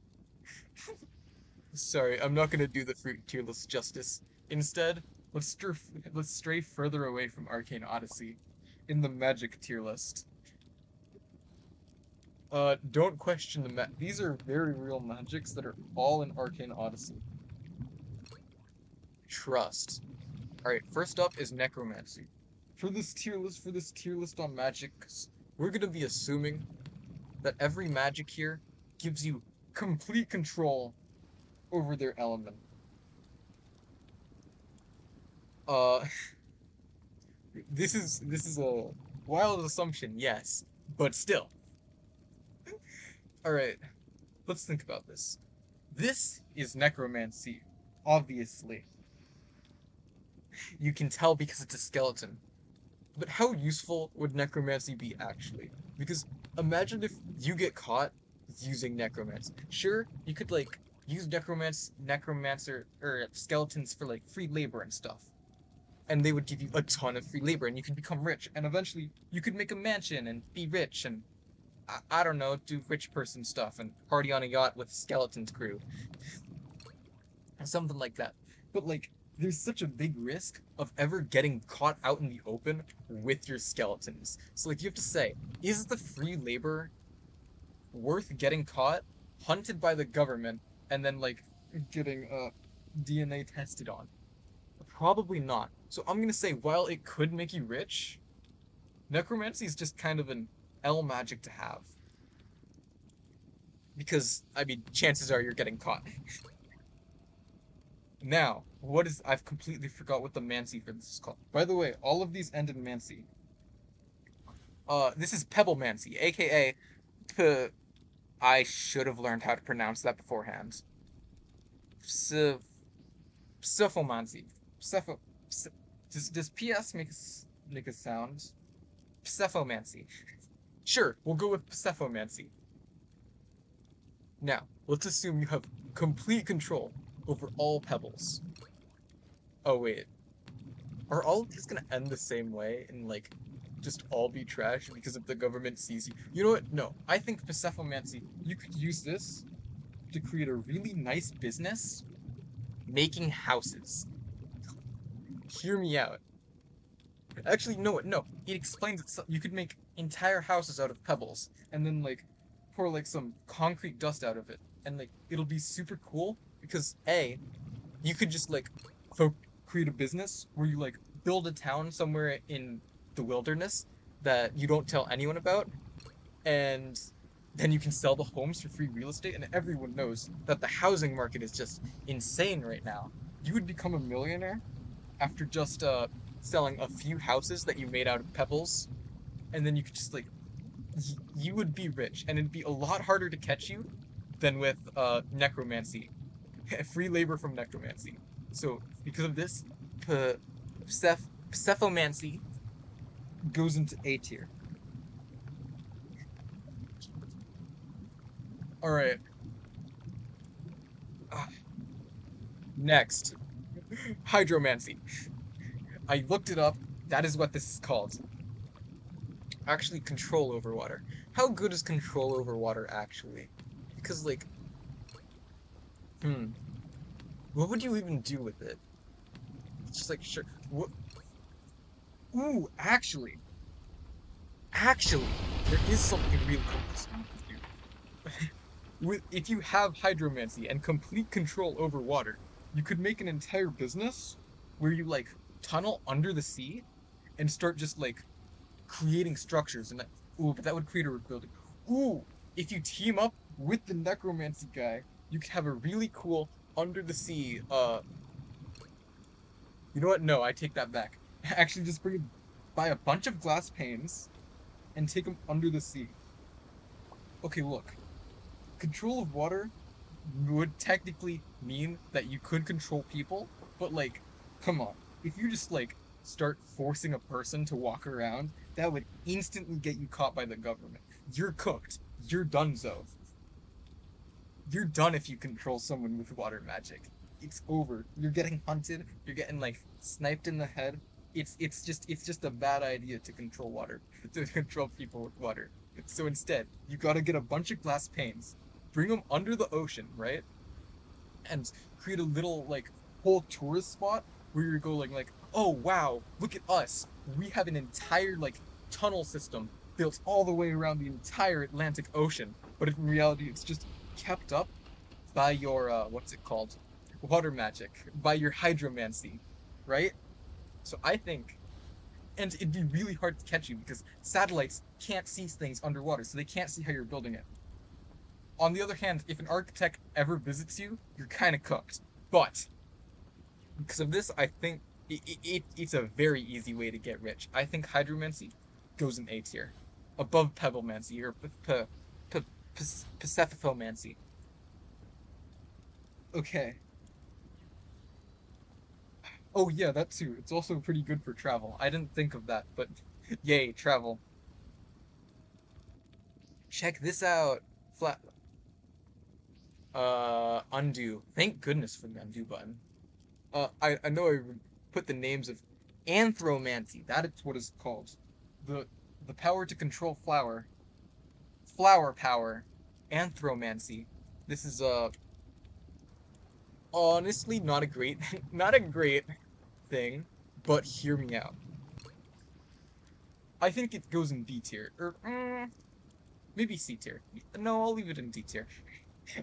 Sorry, I'm not gonna do the fruit tier list justice. Instead, let's stray further away from Arcane Odyssey in the magic tier list. Don't question these are very real magics that are all in Arcane Odyssey. Trust. Alright, first up is Necromancy. For this tier list on magics, we're gonna be assuming that every magic here gives you complete control over their element. Uh, this is a wild assumption, yes, but still. Alright, let's think about this. This is necromancy, obviously. You can tell because it's a skeleton. But how useful would necromancy be actually? Because imagine if you get caught using necromancy. Sure, you could like use necromancer or skeletons for like free labor and stuff. And they would give you a ton of free labor and you could become rich and eventually you could make a mansion and be rich and I don't know, do rich person stuff and party on a yacht with Skeleton's crew. Something like that. But like, there's such a big risk of ever getting caught out in the open with your skeletons. So like, you have to say, is the free labor worth getting caught, hunted by the government, and then like, getting DNA tested on? Probably not. So I'm gonna say, while it could make you rich, necromancy is just kind of an L magic to have. Because, I mean, chances are you're getting caught. Now, I've completely forgot what the Mancy for this is called. By the way, all of these end in Mancy. This is Pebble Mancy, aka, I should have learned how to pronounce that beforehand. Psephomancy. Psepho, does PS make a sound? Psephomancy. Sure, we'll go with Psephomancy. Now, let's assume you have complete control over all pebbles. Oh wait, are all of these gonna end the same way and like just all be trash because if the government sees you? You know what? No, I think Psephomancy, you could use this to create a really nice business making houses. Hear me out. Actually, no, no. It explains it. You could make entire houses out of pebbles, and then like pour like some concrete dust out of it, and like it'll be super cool because A, you could just like create a business where you like build a town somewhere in the wilderness that you don't tell anyone about, and then you can sell the homes for free real estate, and everyone knows that the housing market is just insane right now. You would become a millionaire after just selling a few houses that you made out of pebbles, and then you could just like you would be rich, and it'd be a lot harder to catch you than with necromancy, free labor from necromancy. So because of this, P Psephomancy goes into A tier. Alright. Next. Hydromancy. I looked it up. That is what this is called. Actually, control over water. How good is control over water actually? Because, like, hmm, what would you even do with it? It's just like, sure. What? Ooh, actually, there is something really cool this one could do. If you have hydromancy and complete control over water, you could make an entire business where you like tunnel under the sea and start just like creating structures and that, ooh, but that would create a building. Ooh, if you team up with the necromancy guy, you could have a really cool under the sea. You know what? No, I take that back. Actually, just buy a bunch of glass panes and take them under the sea. Okay, look, control of water would technically mean that you could control people, but like, come on. If you just like start forcing a person to walk around, that would instantly get you caught by the government. You're cooked. You're donezo. You're done if you control someone with water magic. It's over. You're getting hunted. You're getting like sniped in the head. It's just a bad idea to control water, to control people with water. So instead, you gotta get a bunch of glass panes, bring them under the ocean, right? And create a little like whole tourist spot where you're going like, oh wow, look at us. We have an entire like tunnel system built all the way around the entire Atlantic Ocean. But in reality, it's just kept up by your what's it called? Water magic, by your hydromancy, right? So I think, and it'd be really hard to catch you because satellites can't see things underwater, so they can't see how you're building it. On the other hand, if an architect ever visits you, you're kind of cooked. But because of this, I think it's a very easy way to get rich. I think hydromancy goes in A tier, above pebblemancy or Pasephomancy. Okay. Oh yeah, that too. It's also pretty good for travel. I didn't think of that, but yay, travel. Check this out. Flat undo. Thank goodness for the undo button. I know I put the names of anthromancy. That is what it's called. The the power to control flower. Flower power. Anthromancy. This is honestly not a great not a great thing, but hear me out. I think it goes in B tier. Or maybe C tier. No, I'll leave it in D tier.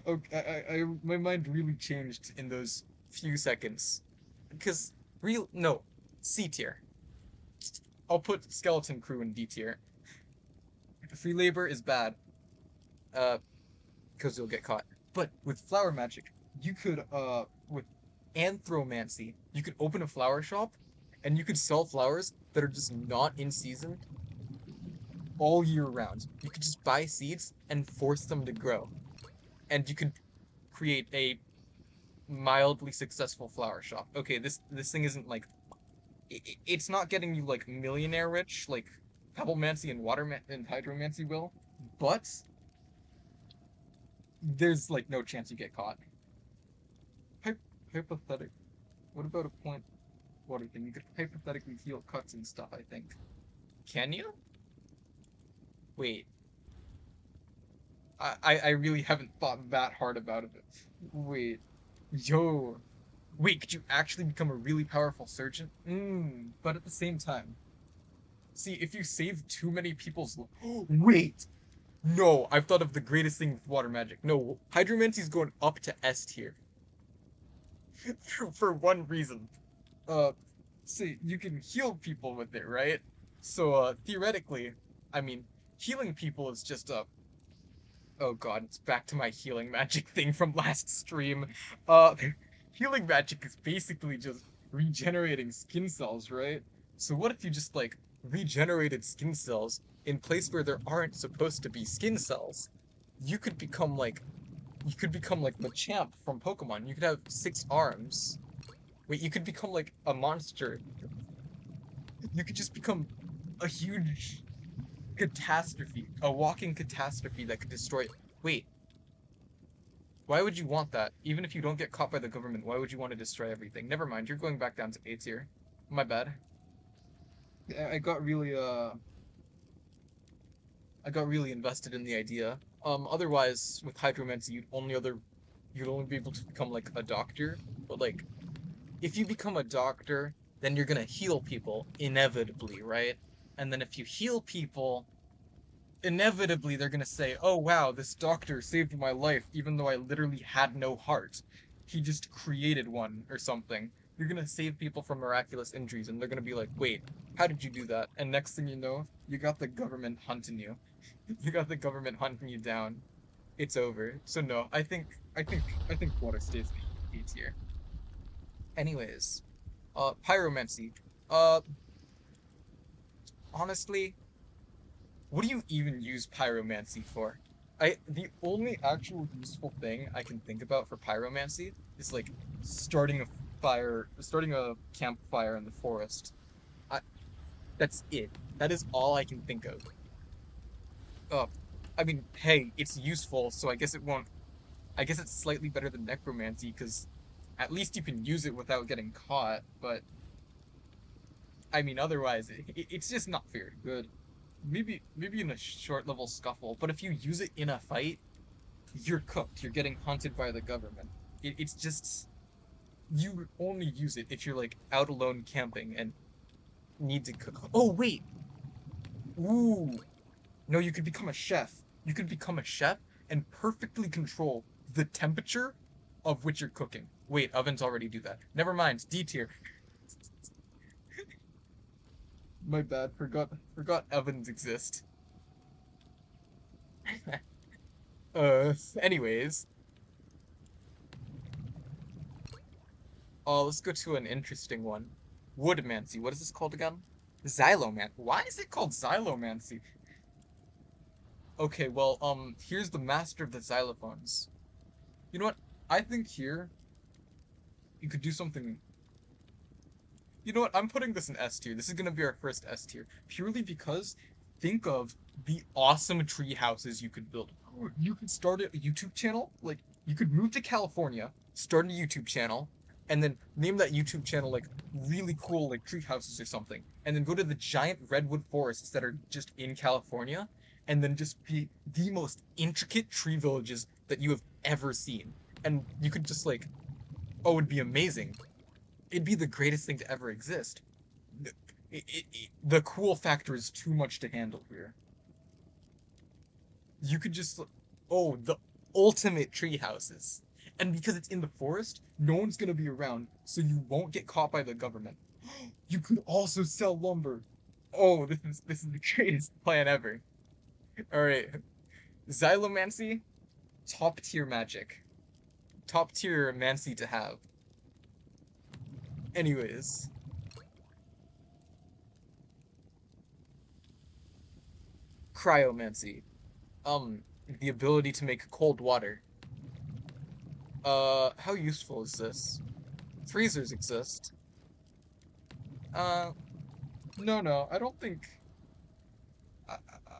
Okay, my mind really changed in those few seconds. Because real no, C tier. I'll put skeleton crew in D tier. Free labor is bad. Uh, because you'll get caught. But with flower magic, you could with anthromancy, you could open a flower shop and you could sell flowers that are just not in season all year round. You could just buy seeds and force them to grow. And you could create a mildly successful flower shop. Okay, this thing isn't like it's not getting you like millionaire rich like pebblemancy and and hydromancy will, but there's like no chance you get caught. Hy Hypothetic. What about a point water thing? You could hypothetically heal cuts and stuff, I think. Can you? Wait. I really haven't thought that hard about it. Wait. Yo. Wait, could you actually become a really powerful surgeon? But at the same time. See, if you save too many people's wait! No, I've thought of the greatest thing with water magic. No, hydromancy's going up to S tier. For one reason. Uh, see, you can heal people with it, right? So, theoretically, I mean, healing people is just a oh god, it's back to my healing magic thing from last stream. Uh, healing magic is basically just regenerating skin cells, right? So what if you just like regenerated skin cells in place where there aren't supposed to be skin cells? You could become like Machamp from Pokemon. You could have 6 arms. Wait, you could become like a monster. You could just become a huge catastrophe, a walking catastrophe that could destroy. Wait, why would you want that? Even if you don't get caught by the government, why would you want to destroy everything? Never mind, you're going back down to A tier. My bad. I got really I got really invested in the idea. Otherwise, with hydromancy, you'd only be able to become like a doctor. But like, if you become a doctor, then you're gonna heal people inevitably, right? And then if you heal people, inevitably they're gonna say, "Oh wow, this doctor saved my life, even though I literally had no heart. He just created one or something." You're gonna save people from miraculous injuries, and they're gonna be like, "Wait, how did you do that?" And next thing you know, you got the government hunting you. You got the government hunting you down. It's over. So no, I think water stays B tier. Anyways, pyromancy. Uh, honestly, what do you even use pyromancy for? The only actual useful thing I can think about for pyromancy is like starting a starting a campfire in the forest. I That's it. That is all I can think of. Uh, I mean, hey, it's useful, so I guess it won't. I guess it's slightly better than necromancy because at least you can use it without getting caught. But I mean, otherwise, it's just not very good. Maybe in a short level scuffle, but if you use it in a fight, you're cooked. You're getting hunted by the government. It's just you only use it if you're like out alone camping and need to cook. Oh wait, ooh, no, you could become a chef. You could become a chef and perfectly control the temperature of which you're cooking. Wait, ovens already do that. Never mind, D tier. My bad. Forgot ovens exist. Anyways, let's go to an interesting one. Woodmancy. What is this called again? Xyloman. Why is it called Xylomancy? Okay, well, here's the master of the xylophones. You know what? I think here you could do something. You know what? I'm putting this in S tier. This is gonna be our first S tier. Purely because think of the awesome tree houses you could build. You could start a YouTube channel. Like, you could move to California, start a YouTube channel, and then name that YouTube channel like really cool like tree houses or something. And then go to the giant redwood forests that are just in California, and then just be the most intricate tree villages that you have ever seen. And you could just like, oh, it'd be amazing. It'd be the greatest thing to ever exist. The cool factor is too much to handle here. You could just, oh, the ultimate tree houses. And because it's in the forest, no one's gonna be around, so you won't get caught by the government. You could also sell lumber. Oh, this is the greatest plan ever. All right, Xylomancy, top tier magic, top tier mancy to have. Anyways, cryomancy. The ability to make cold water. How useful is this? Freezers exist. Uh, no, I don't think.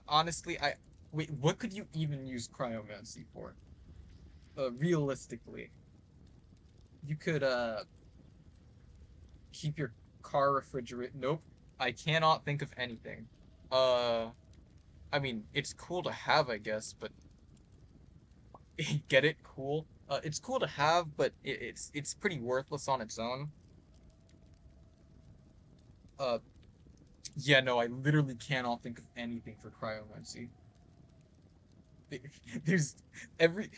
Honestly, wait. What could you even use cryomancy for? Realistically, you could keep your car refrigerated. Nope, I cannot think of anything. Uh, I mean, it's cool to have, I guess, but get it? Cool. It's cool to have, but it's pretty worthless on its own. Uh, yeah, no, I literally cannot think of anything for cryomancy. There's every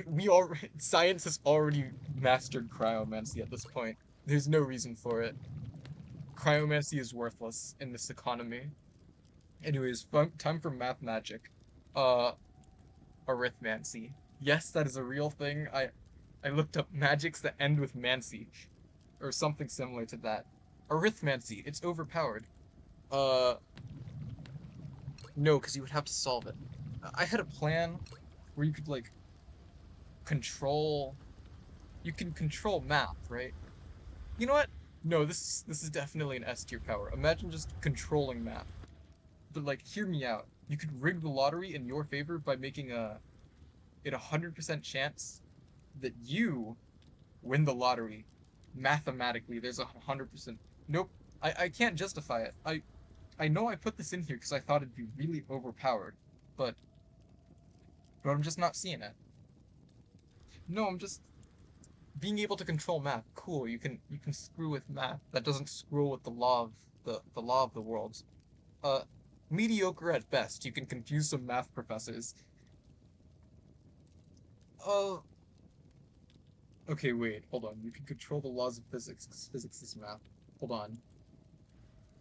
we all science has already mastered cryomancy at this point. There's no reason for it. Cryomancy is worthless in this economy. Anyways, time for math magic. Uh, arithmancy. Yes, that is a real thing. I looked up magics that end with mancy, or something similar to that. Arithmancy. It's overpowered. Uh, no, because you would have to solve it. I had a plan where you could control. You can control math, right? You know what? No, this is definitely an S tier power. Imagine just controlling math. But like, hear me out. You could rig the lottery in your favor by making it 100% chance that you win the lottery. Mathematically, there's 100%. Nope, I can't justify it. I know I put this in here because I thought it'd be really overpowered, but I'm just not seeing it. No, I'm just being able to control math. Cool, you can screw with math. That doesn't screw with the law of the world. Uh, Mediocre at best. You can confuse some math professors. Uh, okay, wait, hold on. You can control the laws of physics, 'cause physics is math. Hold on.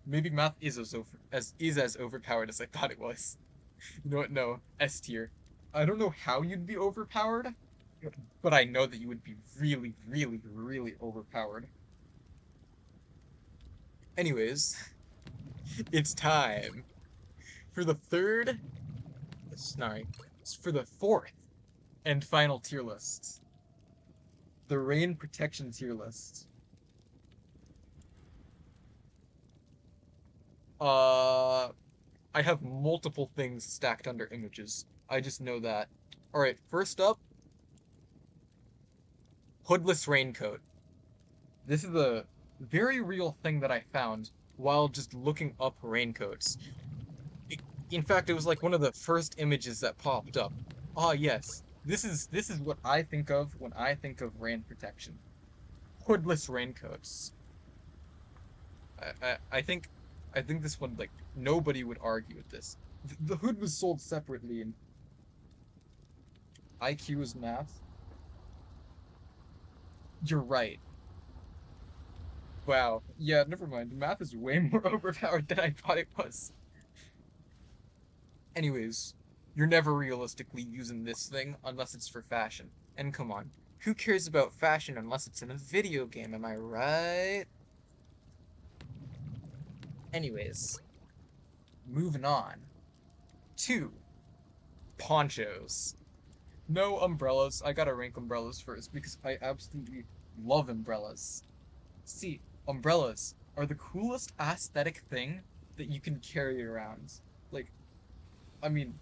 Maybe math is as overpowered as I thought it was. You know what? No, S tier. I don't know how you'd be overpowered, but I know that you would be really, really, really overpowered. Anyways, it's time for the third, sorry, for the fourth and final tier list, the rain protection tier list. Uh, I have multiple things stacked under images. I just know that. All right, first up, hoodless raincoat. This is a very real thing that I found while just looking up raincoats. In fact, it was like one of the first images that popped up. Ah, yes. This is what I think of when I think of rain protection. Hoodless raincoats. I think this one, like, nobody would argue with this. The hood was sold separately and IQ is math. You're right. Wow. Yeah, never mind. Math is way more overpowered than I thought it was. Anyways, you're never realistically using this thing unless it's for fashion. And come on, who cares about fashion unless it's in a video game, am I right? Anyways, moving on to ponchos. No umbrellas. I gotta rank umbrellas first because I absolutely love umbrellas. See, umbrellas are the coolest aesthetic thing that you can carry around. Like, I mean,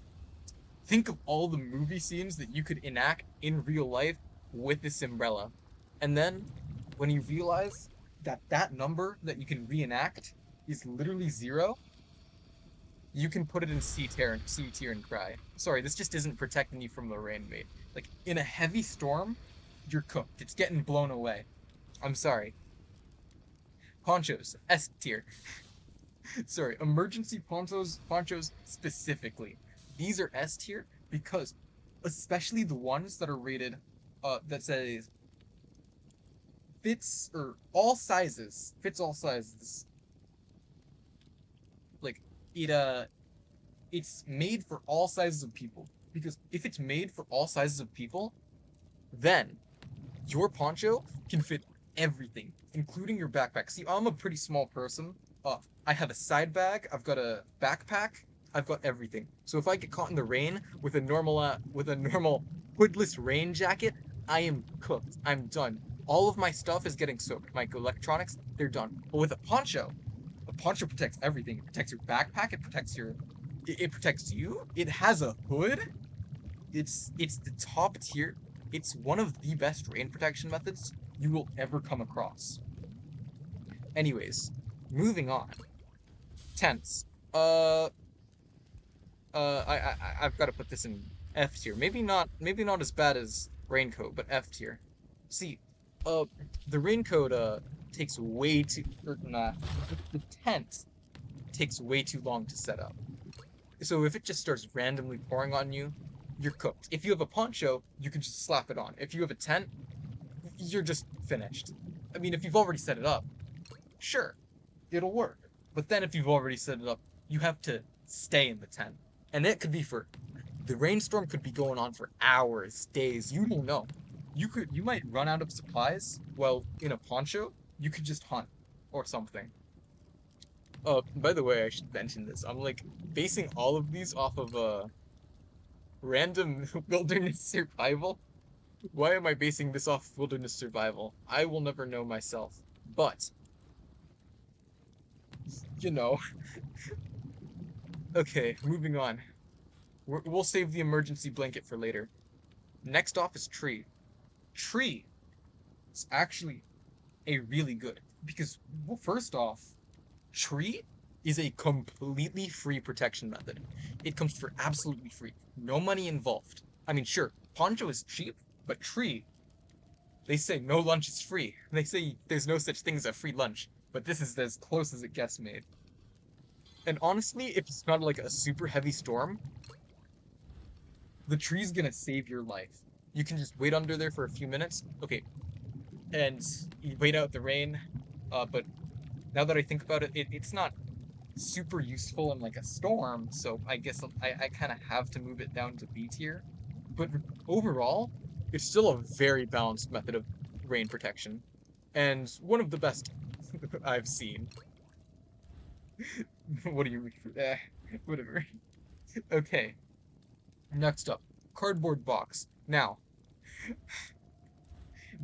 think of all the movie scenes that you could enact in real life with this umbrella. And then when you realize that that number that you can reenact is literally zero, you can put it in C tier and cry. Sorry, this just isn't protecting you from the rain, mate. Like in a heavy storm, you're cooked. It's getting blown away. I'm sorry. Ponchos, S tier. Sorry, emergency ponchos specifically. These are S tier because especially the ones that are rated that says fits all sizes. Like it's made for all sizes of people because if it's made for all sizes of people, then your poncho can fit everything, including your backpack. See, I'm a pretty small person. I have a side bag, I've got a backpack, I've got everything. So if I get caught in the rain with a normal hoodless rain jacket, I am cooked. I'm done. All of my stuff is getting soaked. My electronics, they're done. But with a poncho protects everything. It protects your backpack. It protects you. It has a hood. It's the top tier. It's one of the best rain protection methods you will ever come across. Anyways, moving on. Tents. I've got to put this in F tier. Maybe not as bad as raincoat, but F tier. See, uh, the raincoat takes way too, or nah, the tent takes way too long to set up. So if it just starts randomly pouring on you, you're cooked. If you have a poncho, you can just slap it on. If you have a tent, you're just finished. I mean, if you've already set it up, sure, it'll work. But then if you've already set it up, you have to stay in the tent. And it could be the rainstorm could be going on for hours, days, you don't know. You might run out of supplies. Well, in a poncho, you could just hunt or something. By the way, I should mention this. I'm like basing all of these off of random wilderness survival. Why am I basing this off wilderness survival? I will never know myself. But, you know, okay, moving on. We'll save the emergency blanket for later. Next off is tree. Tree is actually a really good because, well, first off, tree is a completely free protection method. It comes for absolutely free. No money involved. I mean, sure, poncho is cheap, but tree, they say no lunch is free. They say there's no such thing as a free lunch, but this is as close as it gets made. And honestly, if it's not like a super heavy storm, the tree's gonna save your life. You can just wait under there for a few minutes. Okay, and you wait out the rain. But now that I think about it, it's not super useful in like a storm, so I guess I kind of have to move it down to B tier. But overall, it's still a very balanced method of rain protection, and one of the best I've seen. What do you whatever. Okay, next up, cardboard box. Now,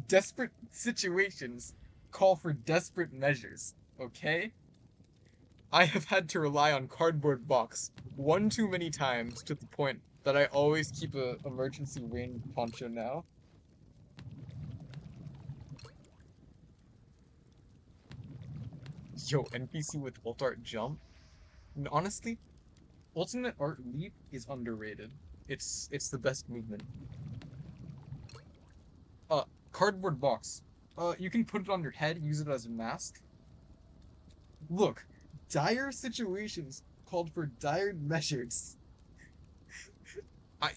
desperate situations call for desperate measures, okay? I have had to rely on cardboard box one too many times to the point that I always keep a emergency rain poncho now. Yo, NPC with ult art jump? And honestly, ultimate art leap is underrated. It's the best movement. Cardboard box. You can put it on your head, use it as a mask. Look, dire situations called for dire measures.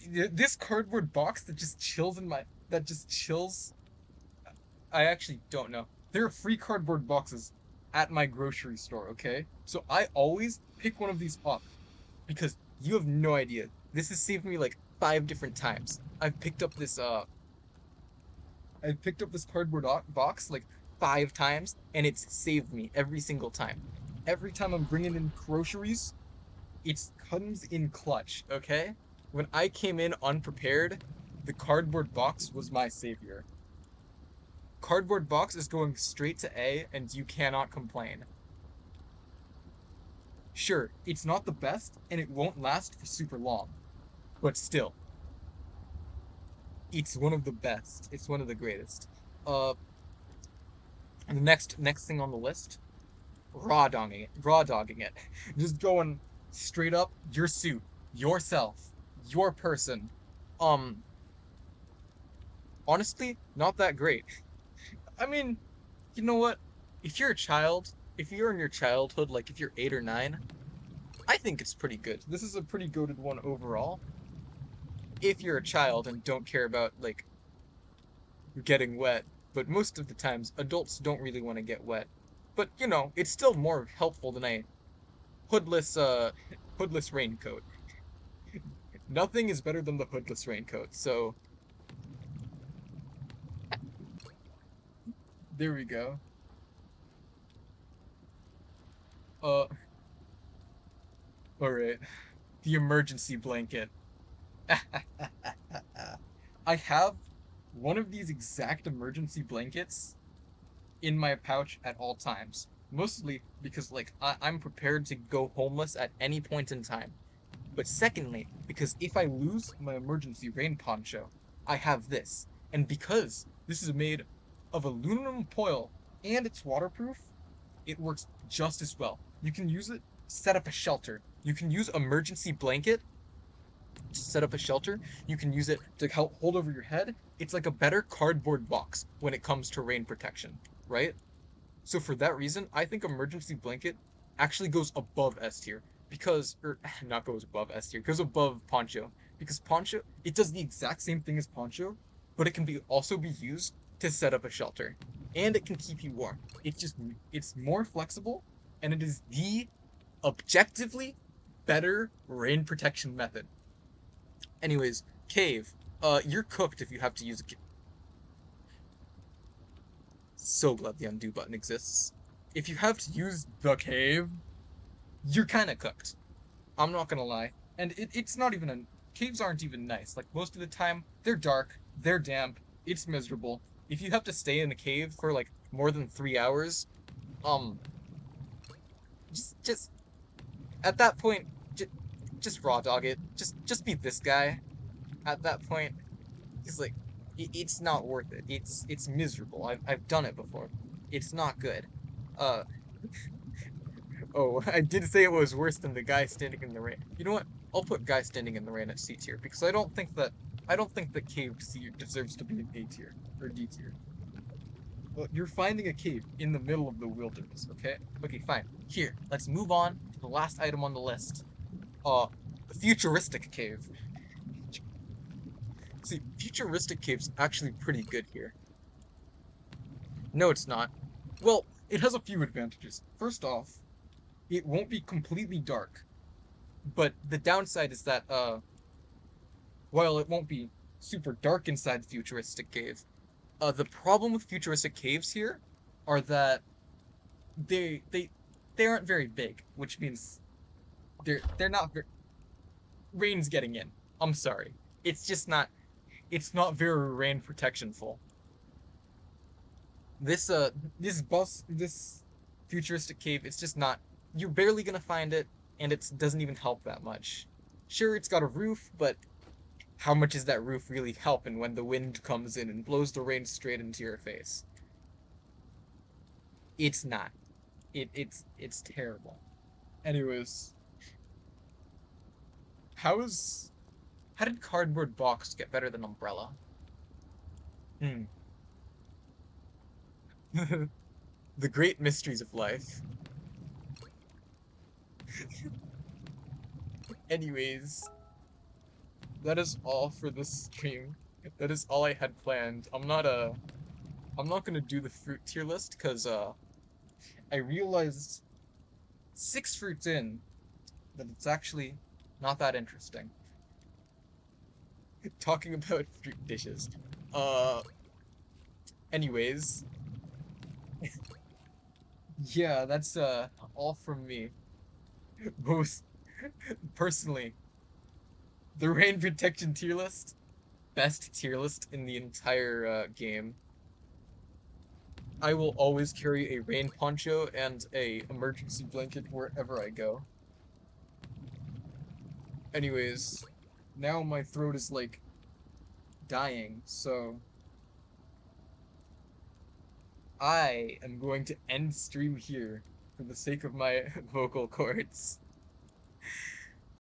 This cardboard box that just chills that just chills. I actually don't know. There are free cardboard boxes at my grocery store, okay? So I always pick one of these up because you have no idea. This has saved me like 5 different times. I picked up this cardboard box like 5 times, and it's saved me every single time. Every time I'm bringing in groceries, it comes in clutch, okay? When I came in unprepared, the cardboard box was my savior. Cardboard box is going straight to A, and you cannot complain. Sure, it's not the best, and it won't last for super long, but still, it's one of the best. It's one of the greatest. Uh, the next thing on the list, raw dogging it, just going straight up your suit, yourself, your person. Um, Honestly, not that great. I mean, you know what? If you're a child, if you're in your childhood, like if you're 8 or 9, I think it's pretty good. This is a pretty goated one overall. If you're a child and don't care about like getting wet, but most of the times adults don't really want to get wet. But you know, it's still more helpful than a hoodless hoodless raincoat. Nothing is better than the hoodless raincoat. So there we go. Uh all right. The emergency blanket. I have one of these exact emergency blankets in my pouch at all times. Mostly because like I'm prepared to go homeless at any point in time. But secondly, because if I lose my emergency rain poncho, I have this. And because this is made of aluminum foil and it's waterproof, it works just as well. You can use it to set up a shelter. You can use emergency blanket to set up a shelter. You can use it to help hold over your head. It's like a better cardboard box when it comes to rain protection, right? So for that reason, I think emergency blanket actually goes above S tier because, or not goes above S tier, goes above poncho because poncho, it does the exact same thing as poncho, but it can be also be used to set up a shelter and it can keep you warm. It's more flexible and it is the objectively better rain protection method. Anyways, cave. You're cooked if you have to use a cave. So glad the undo button exists. If you have to use the cave, you're kind of cooked. I'm not gonna lie. And it's not even a... Caves aren't even nice. Like, most of the time, they're dark, they're damp, it's miserable. If you have to stay in the cave for, like, more than 3 hours, um, just at that point, just raw dog it. Just be this guy. At that point, he's like, it's not worth it. It's miserable. I've done it before. It's not good. Uh, oh, I did say it was worse than the guy standing in the rain. You know what? I'll put guy standing in the rain at C tier because I don't think that cave C deserves to be an A tier or D tier. Well, you're finding a cave in the middle of the wilderness, okay? Okay, fine. Here, let's move on to the last item on the list. The futuristic cave. See, futuristic cave's actually pretty good here. No, it's not. Well, it has a few advantages. First off, it won't be completely dark, but the downside is that while it won't be super dark inside the futuristic cave, the problem with futuristic caves here are that they they they aren't very big, which means they're not very rain's getting in. I'm sorry. It's just not it's not very rain protectionful. This this futuristic cave, it's just not you're barely gonna find it, and it doesn't even help that much. Sure, it's got a roof, but how much is that roof really helping when the wind comes in and blows the rain straight into your face? It's not. It's terrible. Anyways, how is how did cardboard box get better than umbrella? Hmm. The great mysteries of life. Anyways, that is all for this stream. That is all I had planned. I'm not gonna do the fruit tier list because I realized 6 fruits in that it's actually not that interesting. Talking about fruit dishes. Uh anyways, yeah, that's all from me. Both personally, the rain protection tier list, best tier list in the entire game. I will always carry a rain poncho and a emergency blanket wherever I go. Anyways, now my throat is like dying, so I am going to end stream here for the sake of my vocal cords.